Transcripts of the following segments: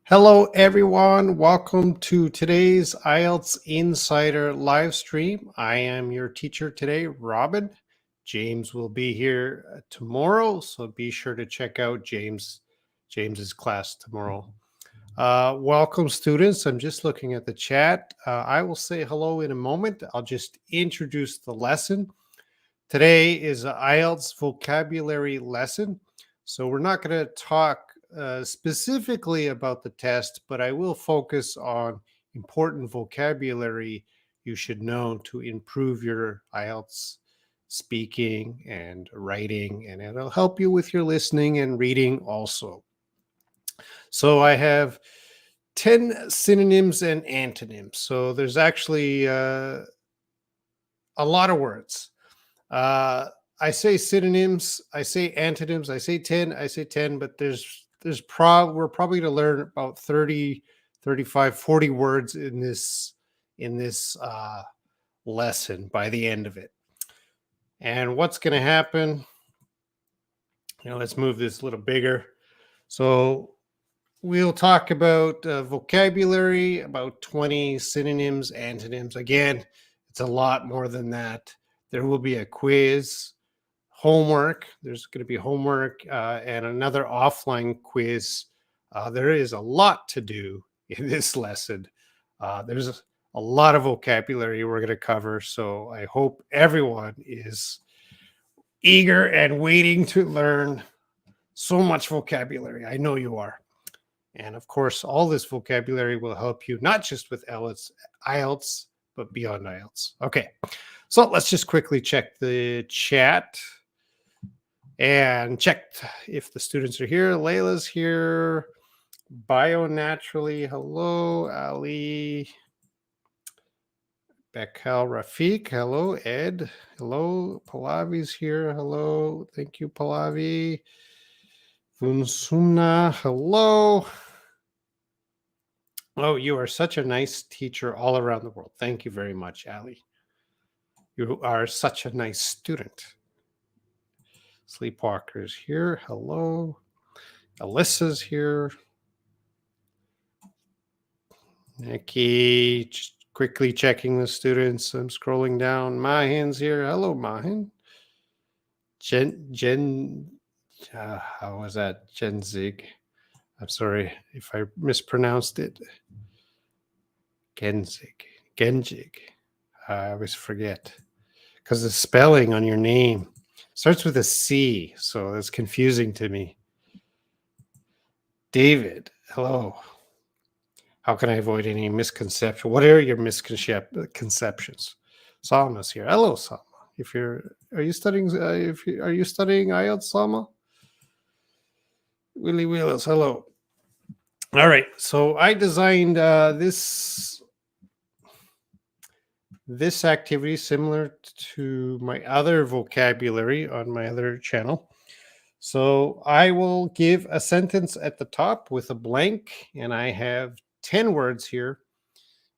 Hello, everyone. Welcome to today's IELTS Insider live stream. I am your teacher today, Robin. James will be here tomorrow, so be sure to check out James's class tomorrow. Welcome, students. I'm just looking at the chat. I will say hello in a moment. I'll just introduce the lesson. Today is an IELTS vocabulary lesson, so we're not going to talk specifically about the test, but I will focus on important vocabulary you should know to improve your IELTS speaking and writing, and it'll help you with your listening and reading also. So I have 10 synonyms and antonyms. So there's actually a lot of words. I say synonyms, I say antonyms, I say 10, but we're probably to learn about 30, 35, 40 words in this lesson by the end of it. And what's going to happen? Let's move this a little bigger. So we'll talk about vocabulary, about 20 synonyms, antonyms. Again, it's a lot more than that. There will be a quiz, homework. There's going to be homework and another offline quiz. There is a lot to do in this lesson. There's a lot of vocabulary we're going to cover. So I hope everyone is eager and waiting to learn so much vocabulary. I know you are. And of course, all this vocabulary will help you not just with IELTS, but beyond IELTS. Okay, so let's just quickly check the chat and check if the students are here. Layla's here. Bio Naturally. Hello, Ali. Bekal Rafiq. Hello, Ed. Hello, Pallavi's here. Hello. Thank you, Pallavi. Funsumna. Hello. Oh, you are such a nice teacher all around the world. Thank you very much, Ali. You are such a nice student. Sleepwalker's here. Hello. Alyssa's here. Nikki, just quickly checking the students. I'm scrolling down. Mahin's here. Hello, Mahin. How was that? Genzig. I'm sorry if I mispronounced it. Genjig. I always forget because the spelling on your name starts with a C, so that's confusing to me. David, hello. How can I avoid any misconception? What are your misconceptions? Salma's here. Hello, Salma. Are you studying IELTS, Salma? Willie Willis, hello. All right, so I designed this activity similar to my other vocabulary on my other channel. So I will give a sentence at the top with a blank, and I have 10 words here,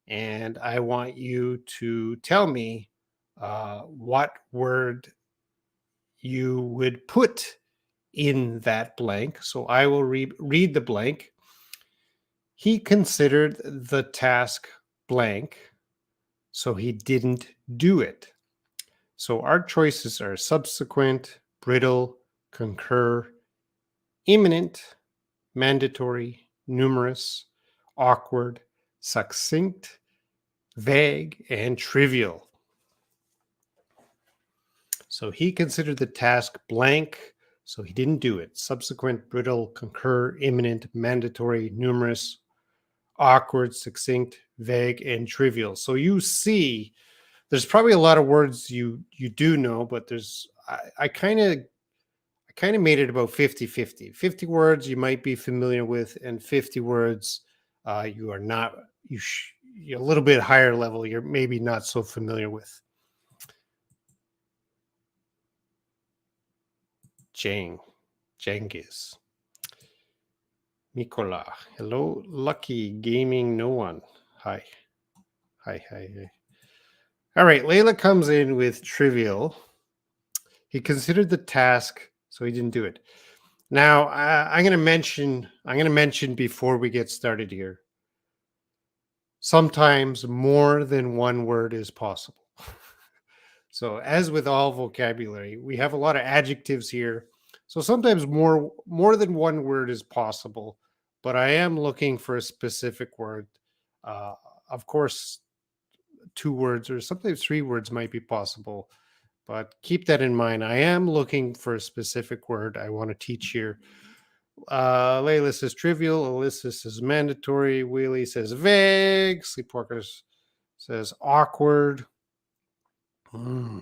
and I want you to tell me what word you would put in that blank. So I will read the blank. He considered the task blank, so he didn't do it. So our choices are subsequent, brittle, concur, imminent, mandatory, numerous, awkward, succinct, vague, and trivial. So he considered the task blank, so he didn't do it. Subsequent, brittle, concur, imminent, mandatory, numerous, awkward, succinct, vague, and trivial. So you see, there's probably a lot of words you do know, but I kind of made it about 50-50. 50 words you might be familiar with, and 50 words you are not. You're a little bit higher level. You're maybe not so familiar with. Jengiz. Mikola. Hello. Lucky Gaming. No one. Hi. Hi. All right. Layla comes in with trivial. He considered the task, so he didn't do it. Now, I'm going to mention before we get started here. Sometimes more than one word is possible. So, as with all vocabulary, we have a lot of adjectives here. So sometimes more than one word is possible, but I am looking for a specific word. Uh, of course, two words or sometimes three words might be possible, but keep that in mind. I am looking for a specific word I want to teach here. Layla says trivial. Alyssa says mandatory. Wheelie says vague. Sleepwalkers says awkward. Hmm.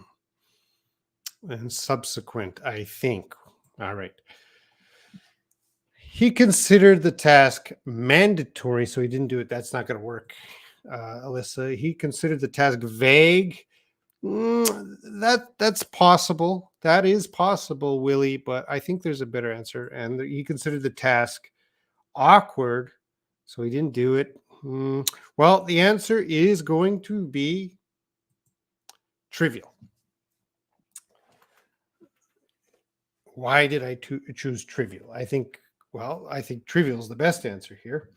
And subsequent, I think. All right. He considered the task mandatory, so he didn't do it. That's not going to work, Alyssa. He considered the task vague. That's possible. That is possible, Willie. But I think there's a better answer. And he considered the task awkward, so he didn't do it. Well, the answer is going to be trivial. Why did I choose trivial? I think trivial is the best answer here.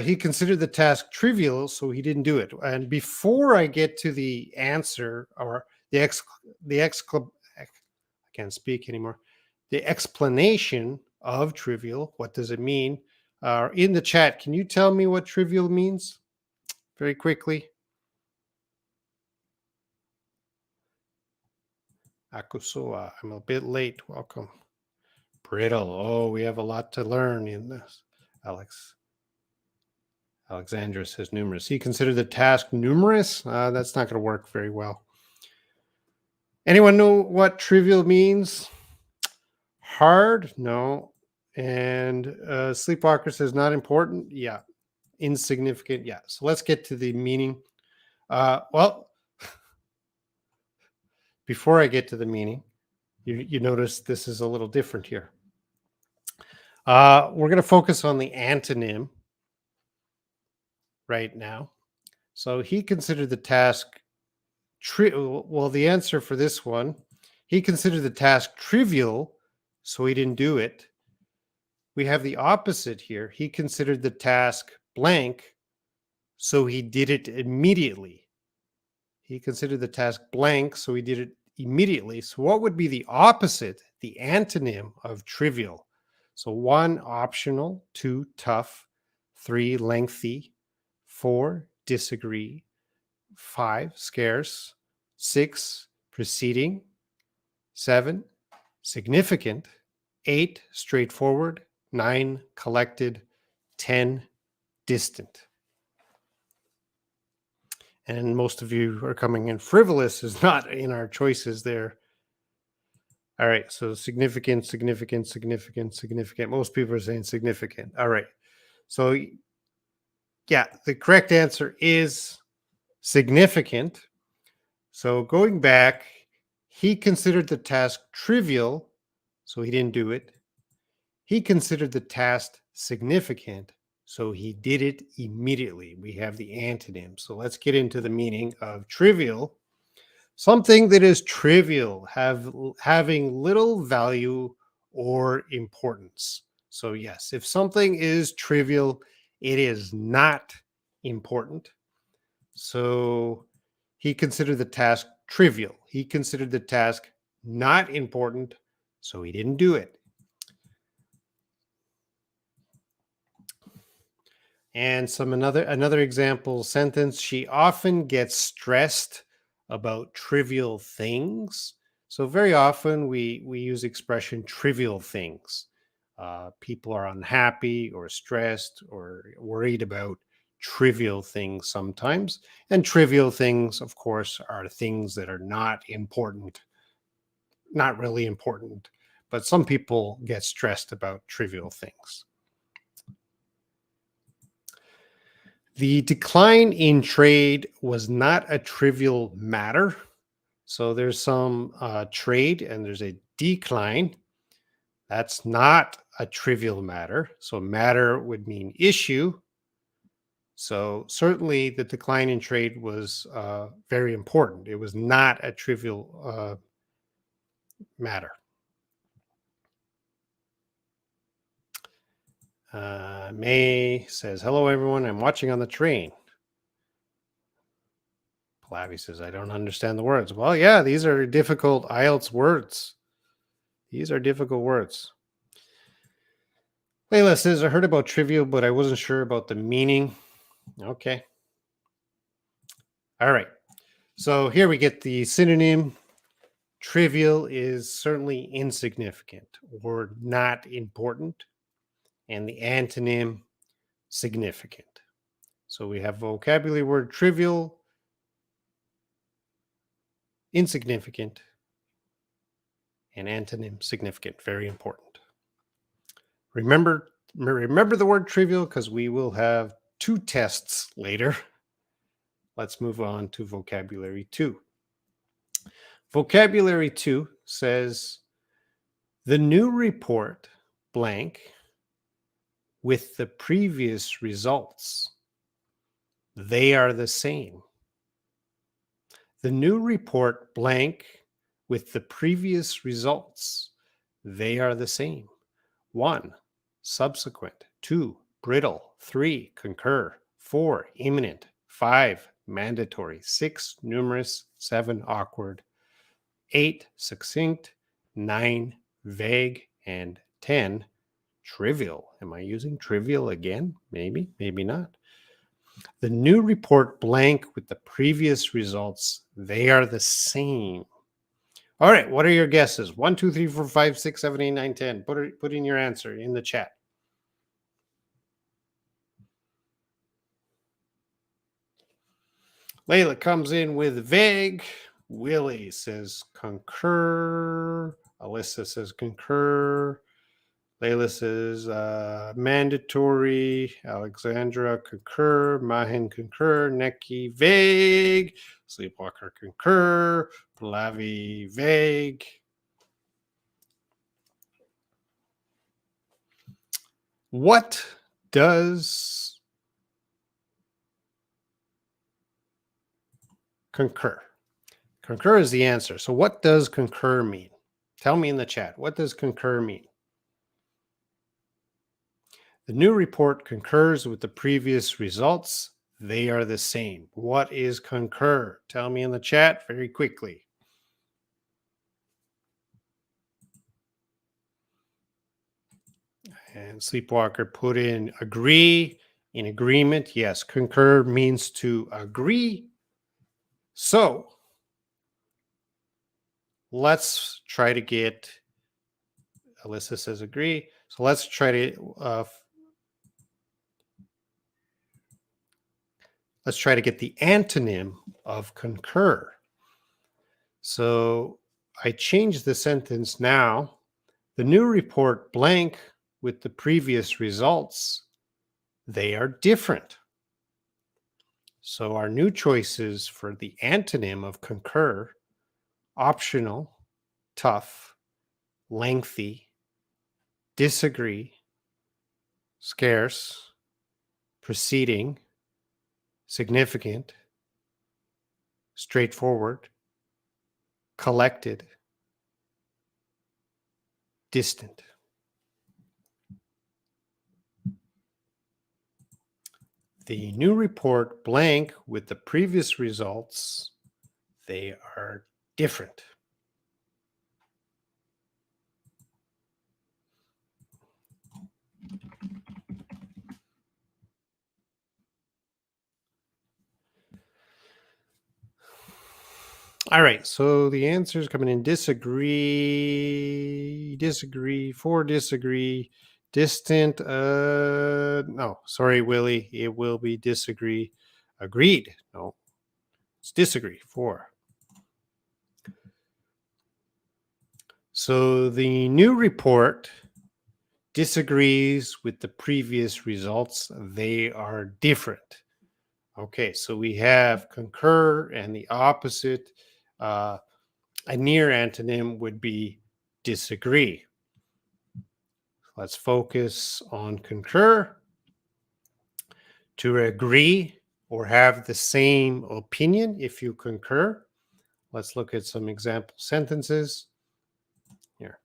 He considered the task trivial, so he didn't do it. And before I get to the answer or the I can't speak anymore. The explanation of trivial, what does it mean? In the chat, can you tell me what trivial means very quickly? Akusoa, I'm a bit late. Welcome. Brittle. Oh, we have a lot to learn in this. Alexandra says numerous. He considered the task numerous? That's not going to work very well. Anyone know what trivial means? Hard? No. And Sleepwalker says not important? Yeah. Insignificant? Yeah. So let's get to the meaning. Well, before I get to the meaning, you notice this is a little different here. We're going to focus on the antonym right now. So he considered the task well, the answer for this one, he considered the task trivial, so he didn't do it. We have the opposite here. He considered the task blank, so he did it immediately. He considered the task blank, so he did it immediately. So what would be the opposite, the antonym of trivial? So 1, optional, 2, tough, 3, lengthy, 4, disagree, 5, scarce, 6, preceding, 7, significant, 8, straightforward, 9, collected, 10, distant. And most of you are coming in frivolous is not in our choices there. All right, so significant, significant, significant, significant. Most people are saying significant. All right. So yeah, the correct answer is significant. So going back, he considered the task trivial, so he didn't do it. He considered the task significant, so he did it immediately. We have the antonym. So let's get into the meaning of trivial. Something that is trivial, having little value or importance. So yes, if something is trivial, it is not important. So he considered the task trivial. He considered the task not important, so he didn't do it. And another example sentence, she often gets stressed about trivial things. So very often we use expression trivial things. People are unhappy or stressed or worried about trivial things sometimes. And trivial things, of course, are things that are not important, not really important. But some people get stressed about trivial things. The decline in trade was not a trivial matter. So there's some trade and there's a decline. That's not a trivial matter. So matter would mean issue. So certainly the decline in trade was very important. It was not a trivial matter. May says, hello, everyone. I'm watching on the train. Pallavi says, I don't understand the words. Well, yeah, these are difficult IELTS words. These are difficult words. Layla says, I heard about trivial, but I wasn't sure about the meaning. Okay. All right. So here we get the synonym. Trivial is certainly insignificant or not important. And the antonym, significant. So we have vocabulary word trivial, insignificant, and antonym significant. Very important. Remember the word trivial because we will have 2 tests later. Let's move on to vocabulary 2. Vocabulary 2 says the new report blank with the previous results. They are the same. The new report blank with the previous results. They are the same. 1. Subsequent. 2. Brittle. 3. Concur. 4. Imminent. 5. Mandatory. 6. Numerous. 7. Awkward. 8. Succinct. 9. Vague. And 10. Trivial. Am I using trivial again? Maybe, maybe not. The new report blank with the previous results. They are the same. All right, what are your guesses? 1, 2, 3, 4, 5, 6, 7, 8, 9, 10. Put in your answer in the chat. Layla comes in with vague. Willie says concur. Alyssa says concur. Layla says mandatory. Alexandra concur. Mahin concur. Neki vague. Sleepwalker concur. Pallavi vague. What does concur? Concur is the answer. So what does concur mean? Tell me in the chat. What does concur mean? The new report concurs with the previous results. They are the same. What is concur? Tell me in the chat very quickly. And Sleepwalker put in agree, in agreement. Yes, concur means to agree. So let's try to get, Alyssa says agree. So let's try to get the antonym of concur. So I changed the sentence now. The new report blank with the previous results, they are different. So our new choices for the antonym of concur: optional, tough, lengthy, disagree, scarce, preceding, significant, straightforward, collected, distant. The new report blank with the previous results, they are different. All right, so the answer is coming in disagree, for disagree, distant. No, sorry, Willie. It will be disagree. Agreed. No, it's disagree for. So the new report disagrees with the previous results. They are different. Okay, so we have concur, and the opposite, a near antonym would be disagree. Let's focus on concur. To agree or have the same opinion if you concur. Let's look at some example sentences here.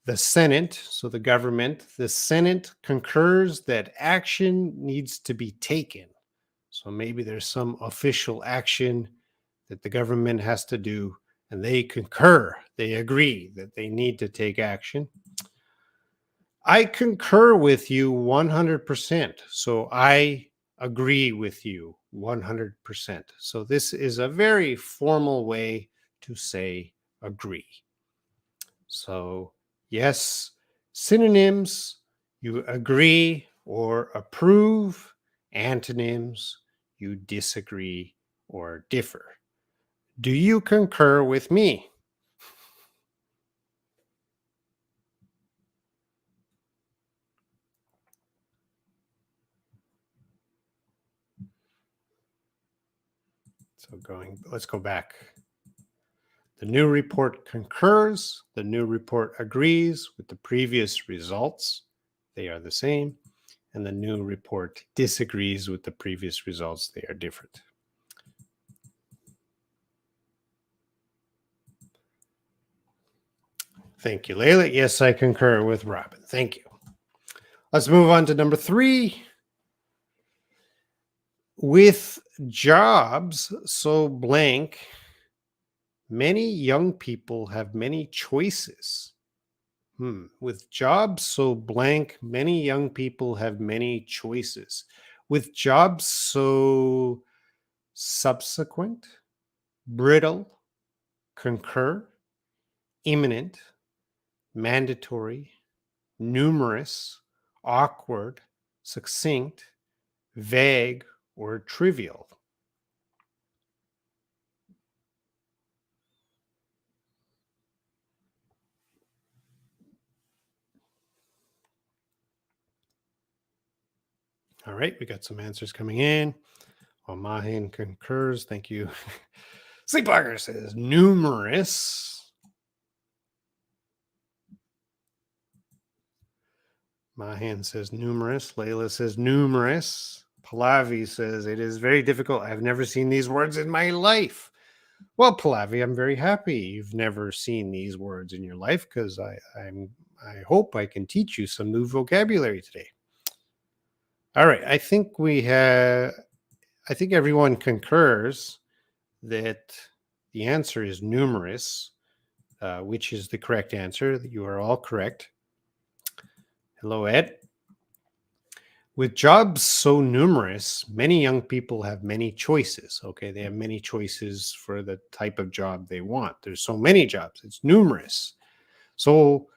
The Senate, so the government, the Senate concurs that action needs to be taken. So maybe there's some official action that the government has to do, and they concur, they agree that they need to take action. I concur with you 100%. So I agree with you 100%. So this is a very formal way to say agree. So, yes, synonyms, you agree or approve. Antonyms, you disagree or differ. Do you concur with me? So let's go back. The new report concurs. The new report agrees with the previous results. They are the same. And the new report disagrees with the previous results. They are different. Thank you, Layla. Yes, I concur with Robin. Thank you. Let's move on to number 3. With jobs so blank, many young people have many choices. With jobs so blank, many young people have many choices. With jobs so subsequent, brittle, concur, imminent, mandatory, numerous, awkward, succinct, vague, or trivial. All right, we got some answers coming in. Well, Mahin concurs. Thank you. Sleepwalker says numerous. Mahan says numerous. Layla says numerous. Pallavi says it is very difficult. I've never seen these words in my life. Well, Pallavi, I'm very happy you've never seen these words in your life because I hope I can teach you some new vocabulary today. All right, I think everyone concurs that the answer is numerous, which is the correct answer. You are all correct. Hello, Ed. With jobs so numerous, many young people have many choices. Okay, they have many choices for the type of job they want. There's so many jobs, it's numerous. So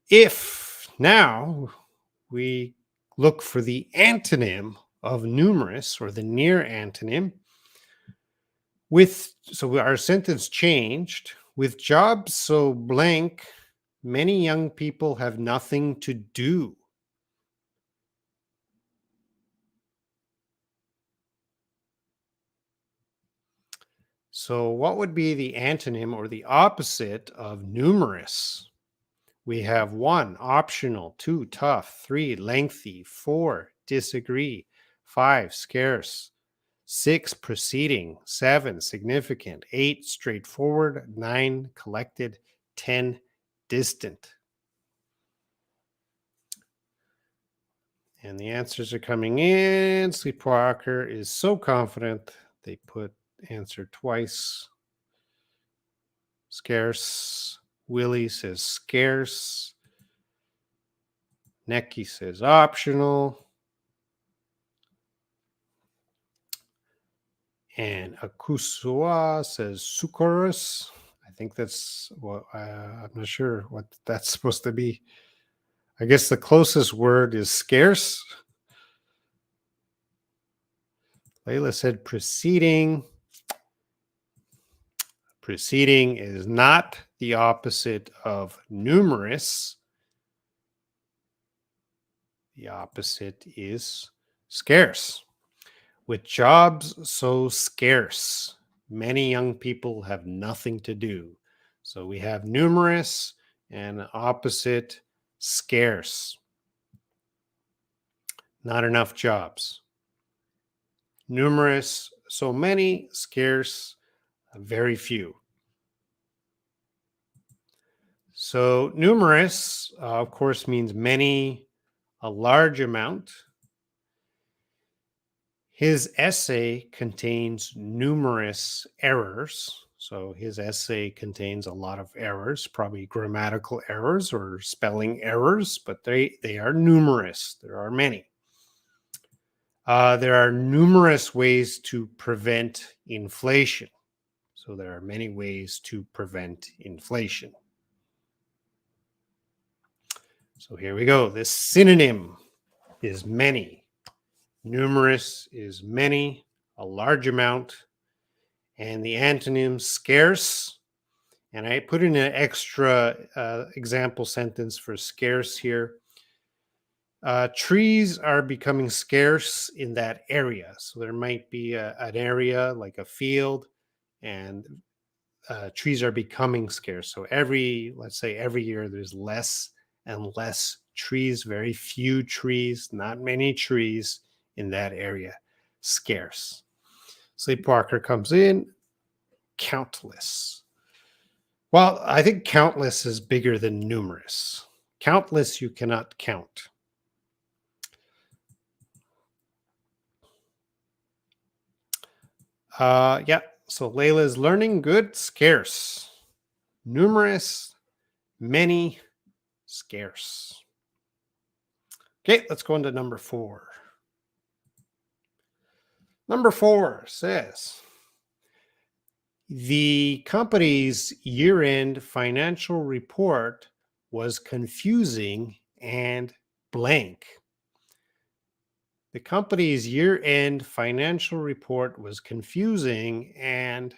if now we look for the antonym of numerous or the near antonym, so our sentence changed. With jobs so blank, many young people have nothing to do. So what would be the antonym or the opposite of numerous? We have 1, optional; 2, tough; 3, lengthy; 4, disagree; 5, scarce; 6, preceding; 7, significant; 8, straightforward; 9, collected; 10, distant. And the answers are coming in. Sleepwalker is so confident they put answer twice. Scarce. Willie says scarce. Neki says optional. And Akusua says sucrose. I think that's what I'm not sure what that's supposed to be. I guess the closest word is scarce. Layla said preceding. Preceding is not the opposite of numerous. The opposite is scarce. With jobs so scarce, many young people have nothing to do. So we have numerous and opposite scarce. Not enough jobs. Numerous, so many; scarce, very few. So numerous, of course, means many, a large amount. His essay contains numerous errors. So his essay contains a lot of errors, probably grammatical errors or spelling errors, but they are numerous. There are many. There are numerous ways to prevent inflation. So there are many ways to prevent inflation. So here we go. This synonym is many. Numerous is many, a large amount. And the antonym scarce. And I put in an extra example sentence for scarce here. Trees are becoming scarce in that area. So there might be an area like a field, and trees are becoming scarce. So let's say every year, there's less and less trees, very few trees, not many trees in that area, scarce. Sleepwalker comes in, countless. Well, I think countless is bigger than numerous. Countless, you cannot count. Yeah, so Layla is learning, good, scarce. Numerous, many, scarce. Okay, let's go into number 4. Number 4 says, the company's year-end financial report was confusing and blank. The company's year-end financial report was confusing and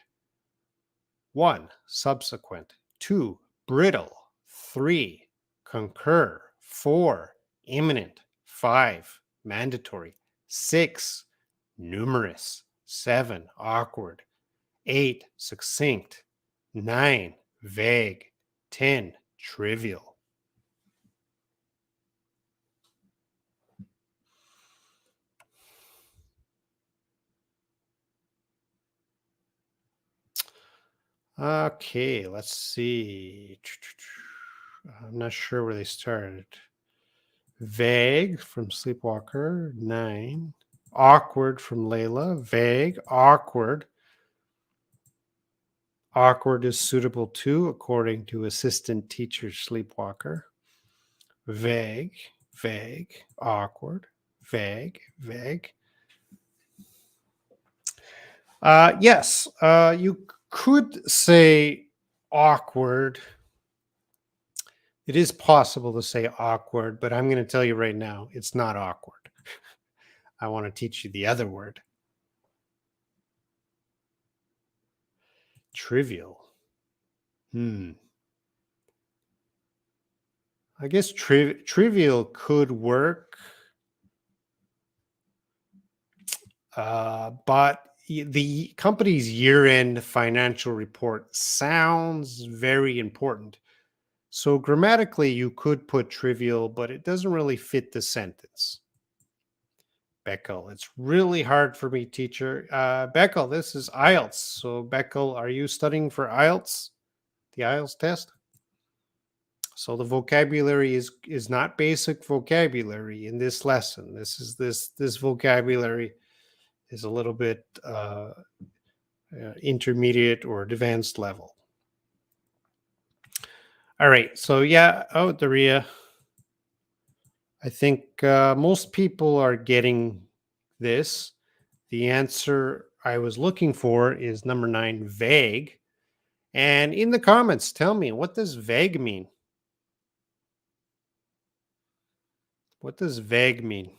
1. Subsequent. 2. Brittle. 3. Concur. 4. Imminent. 5. Mandatory. 6. Numerous. 7. Awkward. 8. Succinct. 9. Vague. 10. Trivial. Okay, let's see. I'm not sure where they started. Vague from Sleepwalker, 9. Awkward from Layla, vague, awkward. Awkward is suitable too, according to assistant teacher Sleepwalker. Vague, vague, awkward, vague, vague. Yes, you could say awkward. It is possible to say awkward, but I'm going to tell you right now, it's not awkward. I want to teach you the other word. Trivial. I guess trivial could work, but the company's year-end financial report sounds very important. So grammatically, you could put trivial, but it doesn't really fit the sentence. Beckel, it's really hard for me, teacher. Beckel, this is IELTS. So Beckel, are you studying for IELTS, the IELTS test? So the vocabulary is not basic vocabulary in this lesson. This vocabulary is a little bit intermediate or advanced level. All right. So yeah. Oh, Daria. I think most people are getting this. The answer I was looking for is number 9, vague. And in the comments, tell me, what does vague mean? What does vague mean?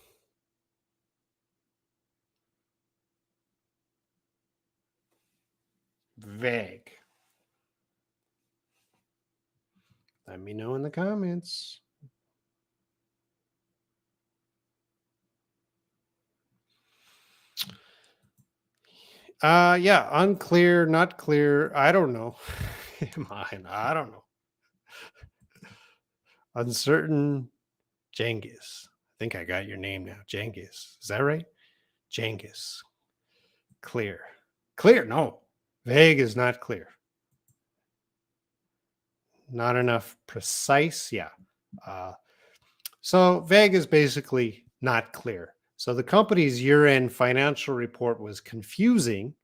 Vague. Let me know in the comments. Yeah, unclear, not clear. I don't know. I don't know. Uncertain. Genghis. I think I got your name now. Genghis. Is that right? Genghis. Clear. Clear. No. Vague is not clear. not enough precise. Yeah. Uh, so vague is basically not clear. So the company's year-end financial report was confusing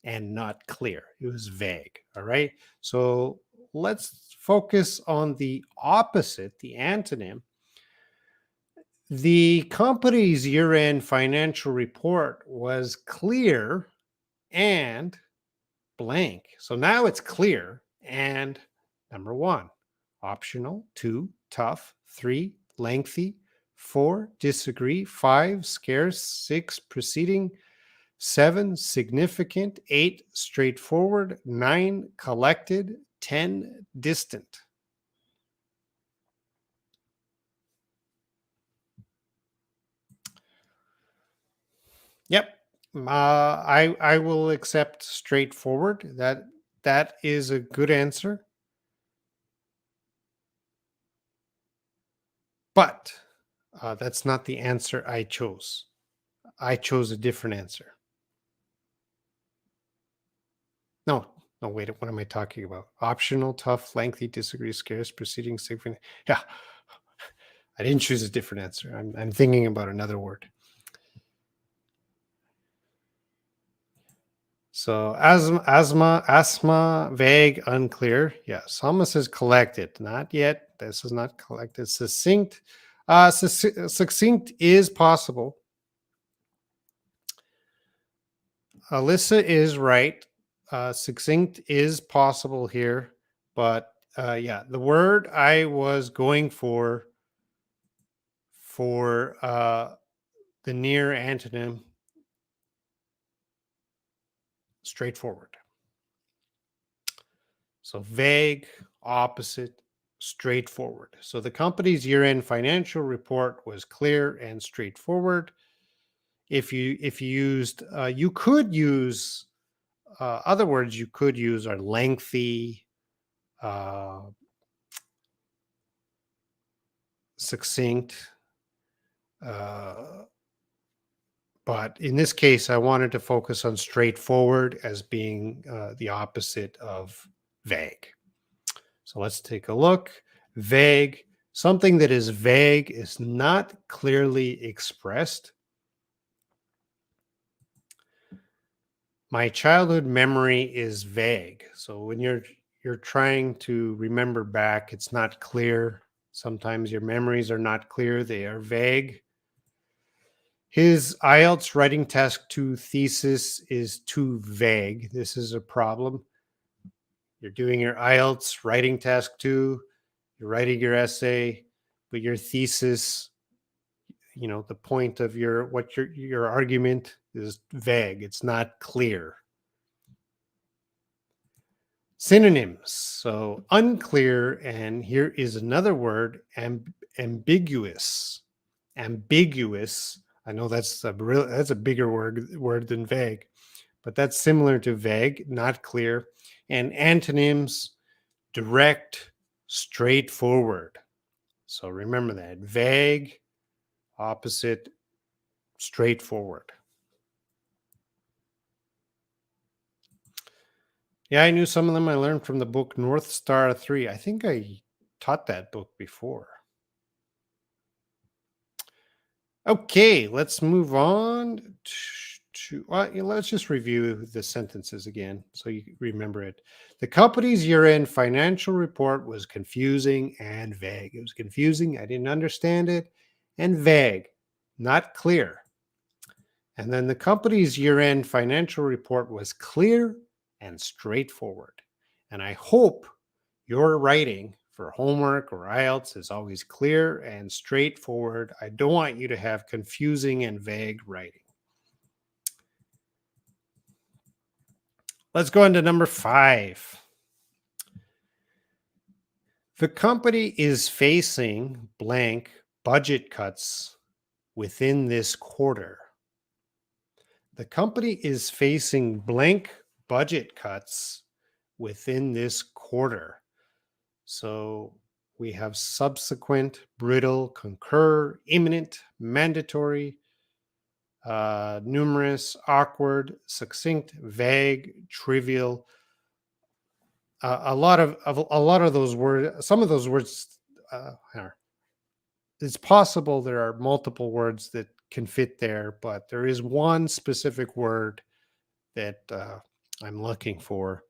and not clear. It was vague. All right. So let's focus on the opposite, the antonym. The company's year end financial report was clear and blank. So now it's clear and number one, optional, two, tough, three, lengthy, four, disagree, five, scarce, six, preceding, seven, significant, eight, straightforward, nine, collected, 10, distant. Yep. I will accept straightforward. That is a good answer. But that's not the answer I chose. I chose a different answer. No, no, wait. What am I talking about? Optional, tough, lengthy, disagree, scarce, preceding, significant. Yeah, I didn't choose a different answer. I'm thinking about another word. So asthma, vague, unclear. Yes, almost is collected. Not yet. This is not collected. Succinct. Succinct is possible. Alyssa is right. Succinct is possible here, but yeah, the word I was going for the near antonym, straightforward. So vague, opposite, straightforward. So the company's year-end financial report was clear and straightforward. If you used, you could use other words you could use are lengthy, uh, succinct. Uh, but in this case, I wanted to focus on straightforward as being the opposite of vague. So let's take a look. Vague. Something that is vague is not clearly expressed. My childhood memory is vague. So when you're trying to remember back, it's not clear. Sometimes your memories are not clear, they are vague. His IELTS writing task 2 thesis is too vague. This is a problem. You're doing your IELTS writing task 2, you're writing your essay, but your thesis, the point of your argument is vague. It's not clear. Synonyms. So unclear, and here is another word, ambiguous. Ambiguous. I know that's a bigger word than vague, but that's similar to vague, not clear. And antonyms, direct, straightforward. So remember that. Vague, opposite, straightforward. Yeah, I knew some of them. I learned from the book North Star 3. I think I taught that book before. Okay, let's move on let's just review the sentences again so you remember it. The company's year-end financial report was confusing and vague. It was confusing. I didn't understand it. And vague, not clear. And then the company's year-end financial report was clear and straightforward. And I hope your writing for homework or IELTS is always clear and straightforward. I don't want you to have confusing and vague writing. Let's go into number 5. The company is facing blank budget cuts within this quarter. The company is facing blank budget cuts within this quarter. So we have subsequent, brittle, concur, imminent, mandatory, numerous, awkward, succinct, vague, trivial. a lot of those words, some of those words, it's possible there are multiple words that can fit there, but there is one specific word that I'm looking for.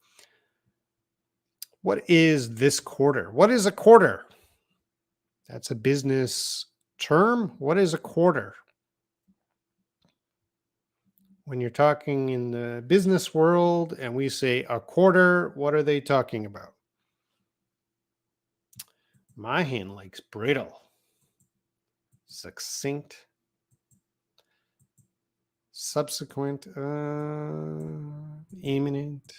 What is this quarter? What is a quarter? That's a business term. What is a quarter? When you're talking in the business world and we say a quarter, what are they talking about? My hand likes brittle, succinct, subsequent, imminent,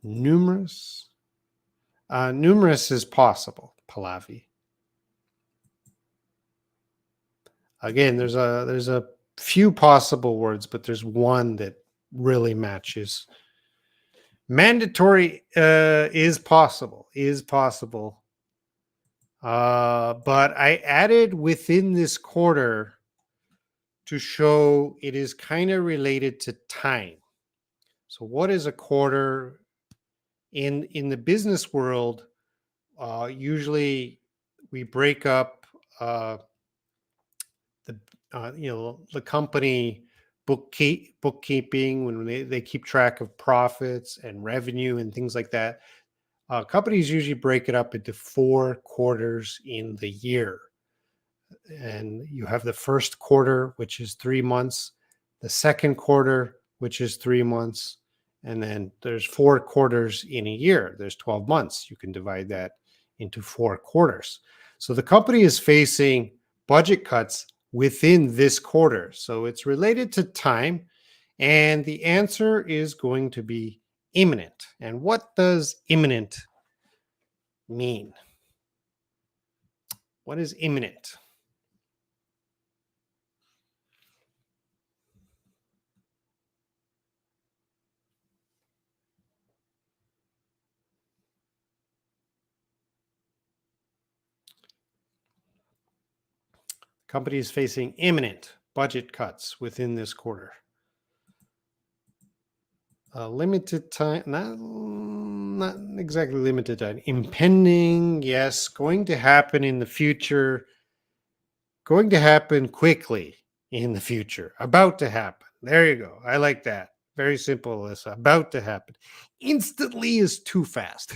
numerous. Numerous is possible, Pallavi. Again, there's a few possible words, but there's one that really matches. Mandatory is possible, but I added within this quarter to show it is kind of related to time. So what is a quarter in the business world? Usually we break up the company bookkeeping when they keep track of profits and revenue and things like that. Companies usually break it up into 4 quarters in the year. And you have the first quarter, which is 3 months, the second quarter, which is 3 months, and then there's 4 quarters in a year. There's 12 months. You can divide that into 4 quarters. So the company is facing budget cuts within this quarter. So it's related to time, and the answer is going to be imminent. And what does imminent mean? What is imminent? Company is facing imminent budget cuts within this quarter. Limited time, not exactly limited time. Impending, yes. Going to happen in the future. Going to happen quickly in the future. About to happen. There you go. I like that. Very simple, Alyssa. About to happen. Instantly is too fast.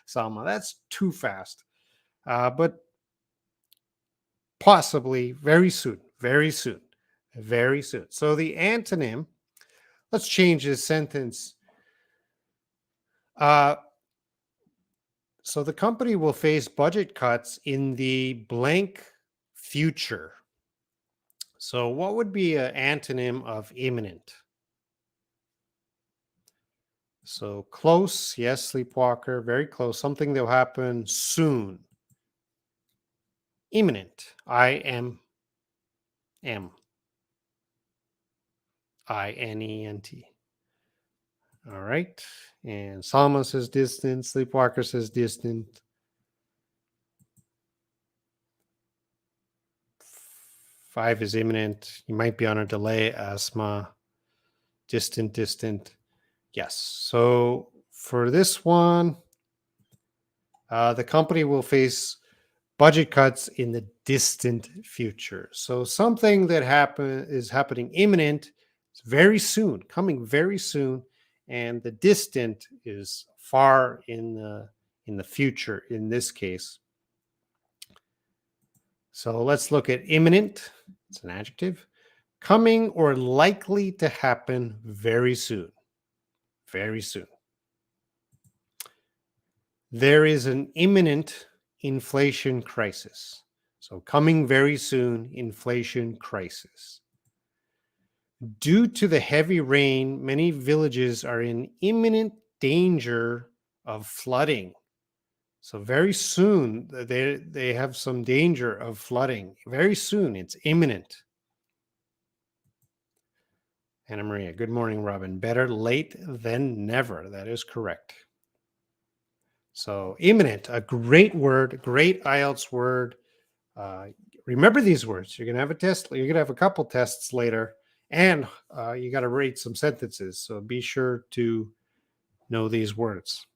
Salma, that's too fast. But possibly very soon. Very soon. Very soon. So the antonym, let's change this sentence. So the company will face budget cuts in the blank future. So what would be an antonym of imminent? So close, yes, sleepwalker, very close. Something that will happen soon. Imminent, IMM. INENT. All right. And Salma says distant. Sleepwalker says distant. 5 is imminent. You might be on a delay. Asthma. Distant. Yes. So for this one, the company will face budget cuts in the distant future. So something that is happening imminent. It's very soon, coming very soon. And the distant is far in the future in this case. So let's look at imminent. It's an adjective. Coming or likely to happen very soon. Very soon. There is an imminent inflation crisis. So coming very soon, inflation crisis. Due to the heavy rain, many villages are in imminent danger of flooding. So very soon, they have some danger of flooding. Very soon, it's imminent. Anna Maria, good morning, Robin. Better late than never. That is correct. So imminent, a great word, great IELTS word. Remember these words. You're going to have a test. You're going to have a couple tests later. And you got to rate some sentences. So be sure to know these words.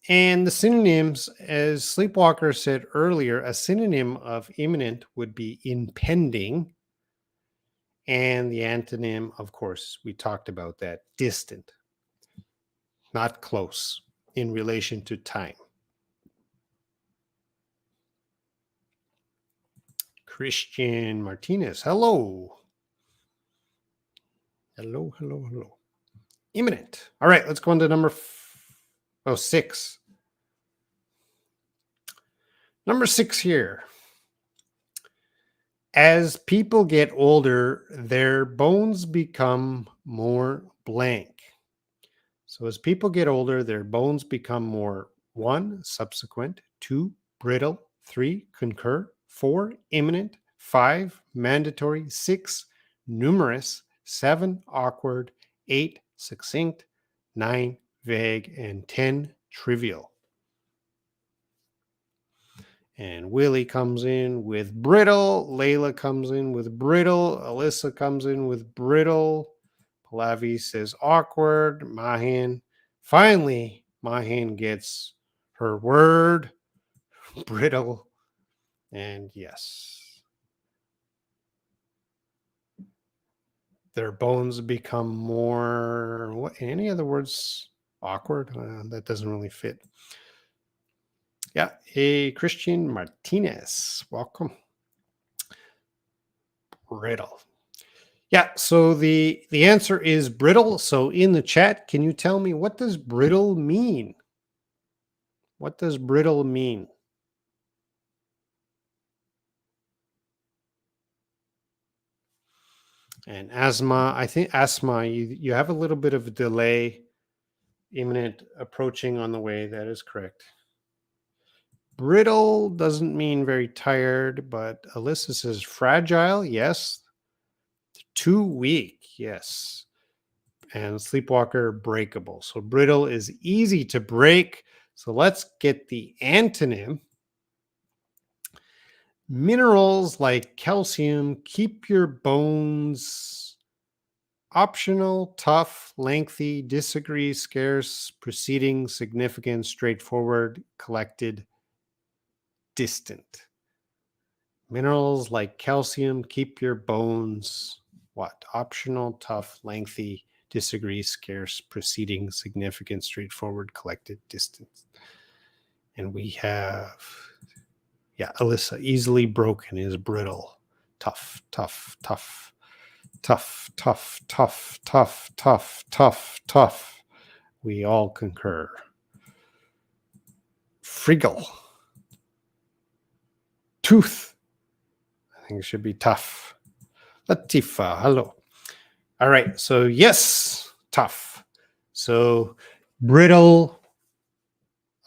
And the synonyms, as Sleepwalker said earlier, a synonym of imminent would be impending. And the antonym, of course, we talked about that, distant, not close in relation to time. Christian Martinez, hello. Hello, hello, hello. Imminent. All right, let's go on to number 6. Number 6 here. As people get older, their bones become more blank. So as people get older, their bones become more 1, subsequent, 2, brittle, 3, concur, 4, imminent, 5, mandatory, 6, numerous, 7, awkward, 8, succinct, 9, vague, and 10, trivial. And Willie comes in with brittle. Layla comes in with brittle. Alyssa comes in with brittle. Pallavi says awkward. Mahan. Finally, Mahan gets her word. Brittle. And yes. Their bones become more. What? Any other words? Awkward? That doesn't really fit. Yeah. Hey, Christian Martinez. Welcome. Brittle. Yeah, so the answer is brittle. So in the chat, can you tell me, what does brittle mean? What does brittle mean? And Asma, I think Asma, you have a little bit of a delay. Imminent approaching on the way. That is correct. Brittle doesn't mean very tired, but Alyssa says fragile. Yes. Too weak. Yes. And Sleepwalker, breakable. So brittle is easy to break. So let's get the antonym. Minerals like calcium keep your bones optional, tough, lengthy, disagree, scarce, preceding, significant, straightforward, collected, distant. Minerals like calcium keep your bones what? Optional, tough, lengthy, disagree, scarce, preceding, significant, straightforward, collected, distant. And we have, yeah, Alyssa, easily broken is brittle, tough, tough, tough. Tough, tough, tough, tough, tough, tough, tough. We all concur. Friggle. Tooth. I think it should be tough. Latifa, hello. All right, so yes, tough. So brittle.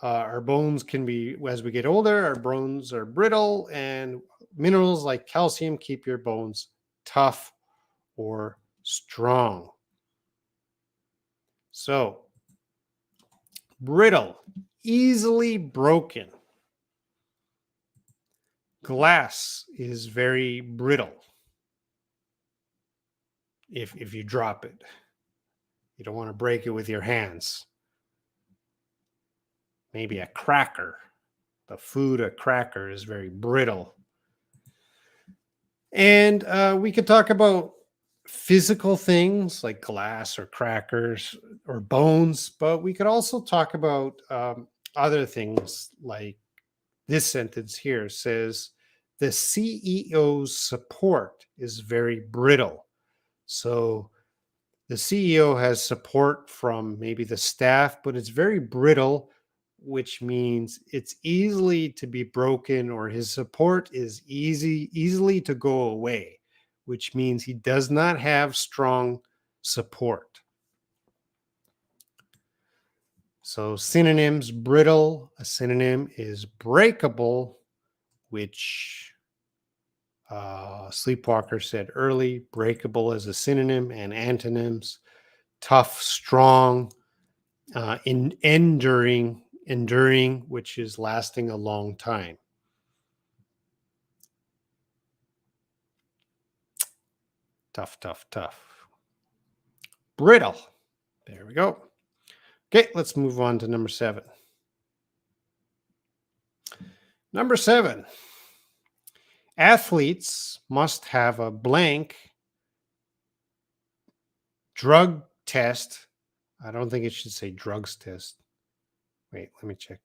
Our bones can be, as we get older, our bones are brittle, and minerals like calcium keep your bones tough or strong. So brittle, easily broken. Glass is very brittle. If you drop it, you don't want to break it with your hands. Maybe a cracker. The food, a cracker, is very brittle. And we could talk about physical things like glass or crackers or bones, but we could also talk about other things, like this sentence here says, the CEO's support is very brittle. So the CEO has support from maybe the staff, but it's very brittle, which means it's easily to be broken, or his support is easily to go away, which means he does not have strong support. So synonyms: brittle, a synonym is breakable, which Sleepwalker said early. Breakable as a synonym. And antonyms: tough, strong, enduring, which is lasting a long time. Tough, tough, tough. Brittle. There we go. Okay, let's move on to number 7. Number 7. Athletes must have a blank drug test. I don't think it should say drugs test. Wait, let me check.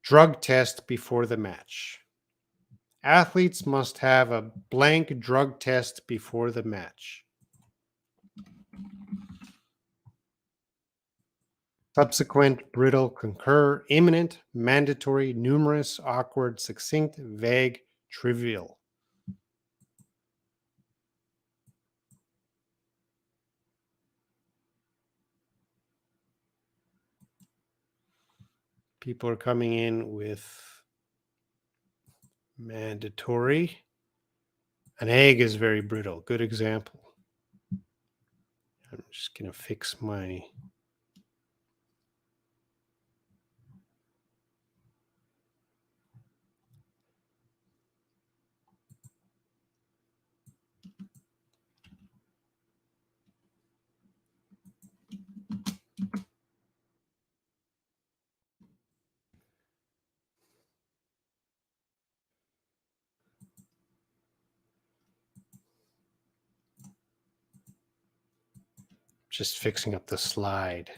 Drug test before the match. Athletes must have a blank drug test before the match. Subsequent, brittle, concur, imminent, mandatory, numerous, awkward, succinct, vague, trivial. People are coming in with mandatory. An egg is very brittle. Good example. I'm just going to fix my... Just fixing up the slide.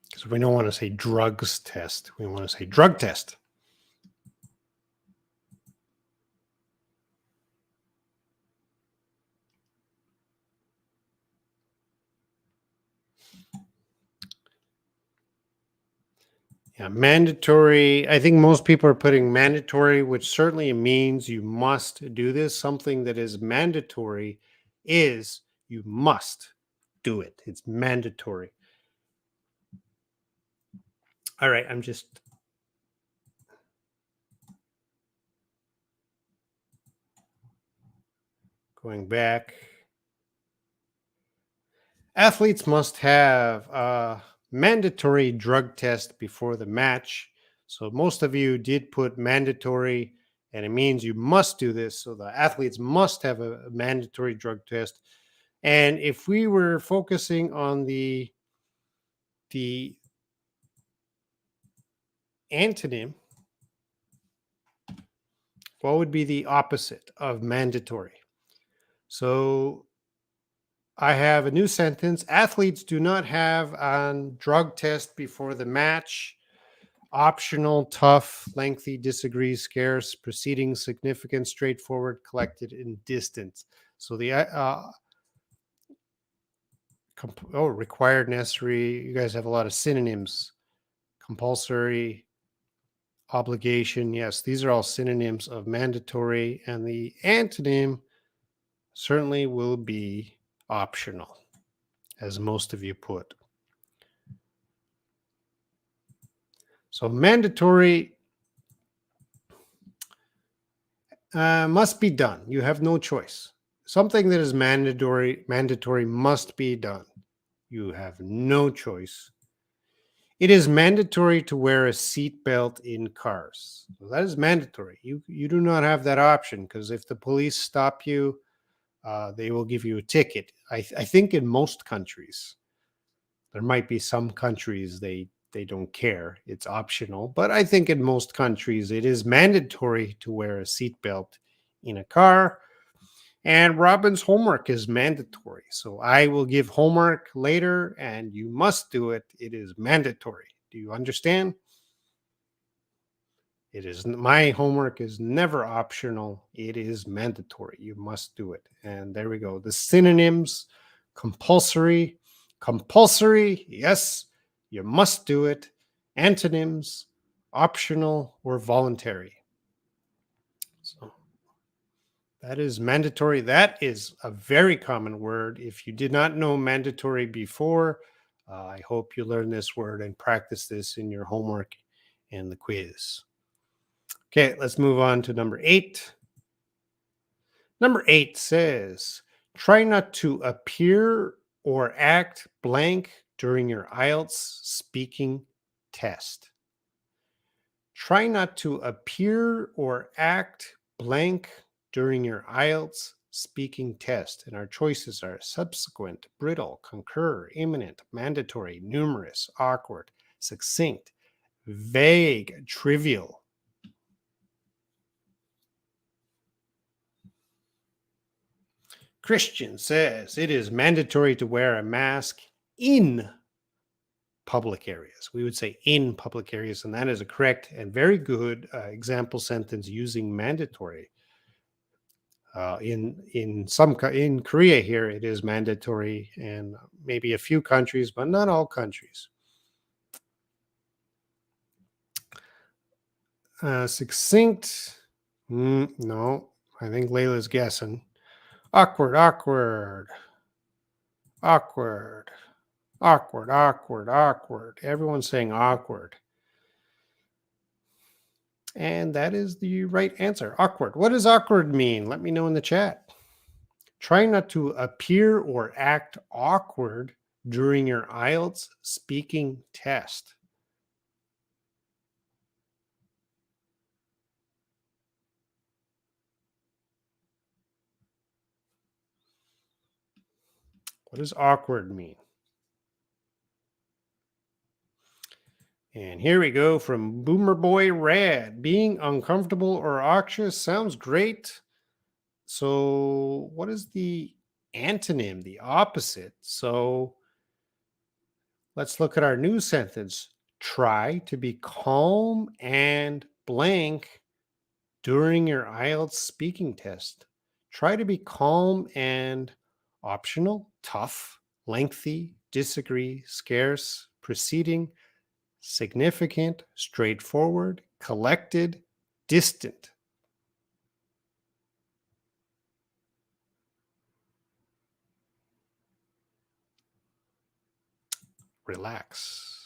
Because we don't want to say drugs test. We want to say drug test. Yeah, mandatory. I think most people are putting mandatory, which certainly means you must do this. Something that is mandatory is you must do it. It's mandatory. All right, I'm just going back. Athletes must have a mandatory drug test before the match. So most of you did put mandatory, and it means you must do this. So the athletes must have a mandatory drug test. And if we were focusing on the antonym, what would be the opposite of mandatory? So I have a new sentence. Athletes do not have a drug test before the match. Optional, tough, lengthy, disagree, scarce, preceding, significant, straightforward, collected, and distant. So the required, necessary. You guys have a lot of synonyms. Compulsory, obligation. Yes, these are all synonyms of mandatory, and the antonym certainly will be optional, as most of you put. So mandatory must be done. You have no choice. Something that is mandatory must be done. You have no choice. It is mandatory to wear a seatbelt in cars. So that is mandatory. You do not have that option, because if the police stop you, they will give you a ticket. I think in most countries. There might be some countries they don't care. It's optional. But I think in most countries it is mandatory to wear a seatbelt in a car. And Robin's homework is mandatory. So I will give homework later and you must do it. It is mandatory. Do you understand? It is, my homework is never optional. It is mandatory. You must do it. And there we go. The synonyms: compulsory, yes, you must do it. Antonyms: optional or voluntary. So that is mandatory. That is a very common word. If you did not know mandatory before, I hope you learn this word and practice this in your homework and the quiz. Okay, let's move on to number 8. Number 8 says, try not to appear or act blank during your IELTS speaking test. Try not to appear or act blank during your IELTS speaking test. And our choices are subsequent, brittle, concur, imminent, mandatory, numerous, awkward, succinct, vague, trivial. Christian says it is mandatory to wear a mask in public areas. We would say in public areas, and that is a correct and very good example sentence using mandatory. In Korea here, it is mandatory, and maybe a few countries, but not all countries. Succinct. No, I think Layla's guessing. Awkward, awkward, awkward, awkward, awkward, awkward. Everyone's saying awkward. And that is the right answer. Awkward. What does awkward mean? Let me know in the chat. Try not to appear or act awkward during your IELTS speaking test. What does awkward mean? And here we go from Boomer Boy Red. Being uncomfortable or anxious sounds great. So, what is the antonym, the opposite? So, let's look at our new sentence. Try to be calm and blank during your IELTS speaking test. Try to be calm and optional, tough, lengthy, disagree, scarce, preceding, significant, straightforward, collected, distant. Relax.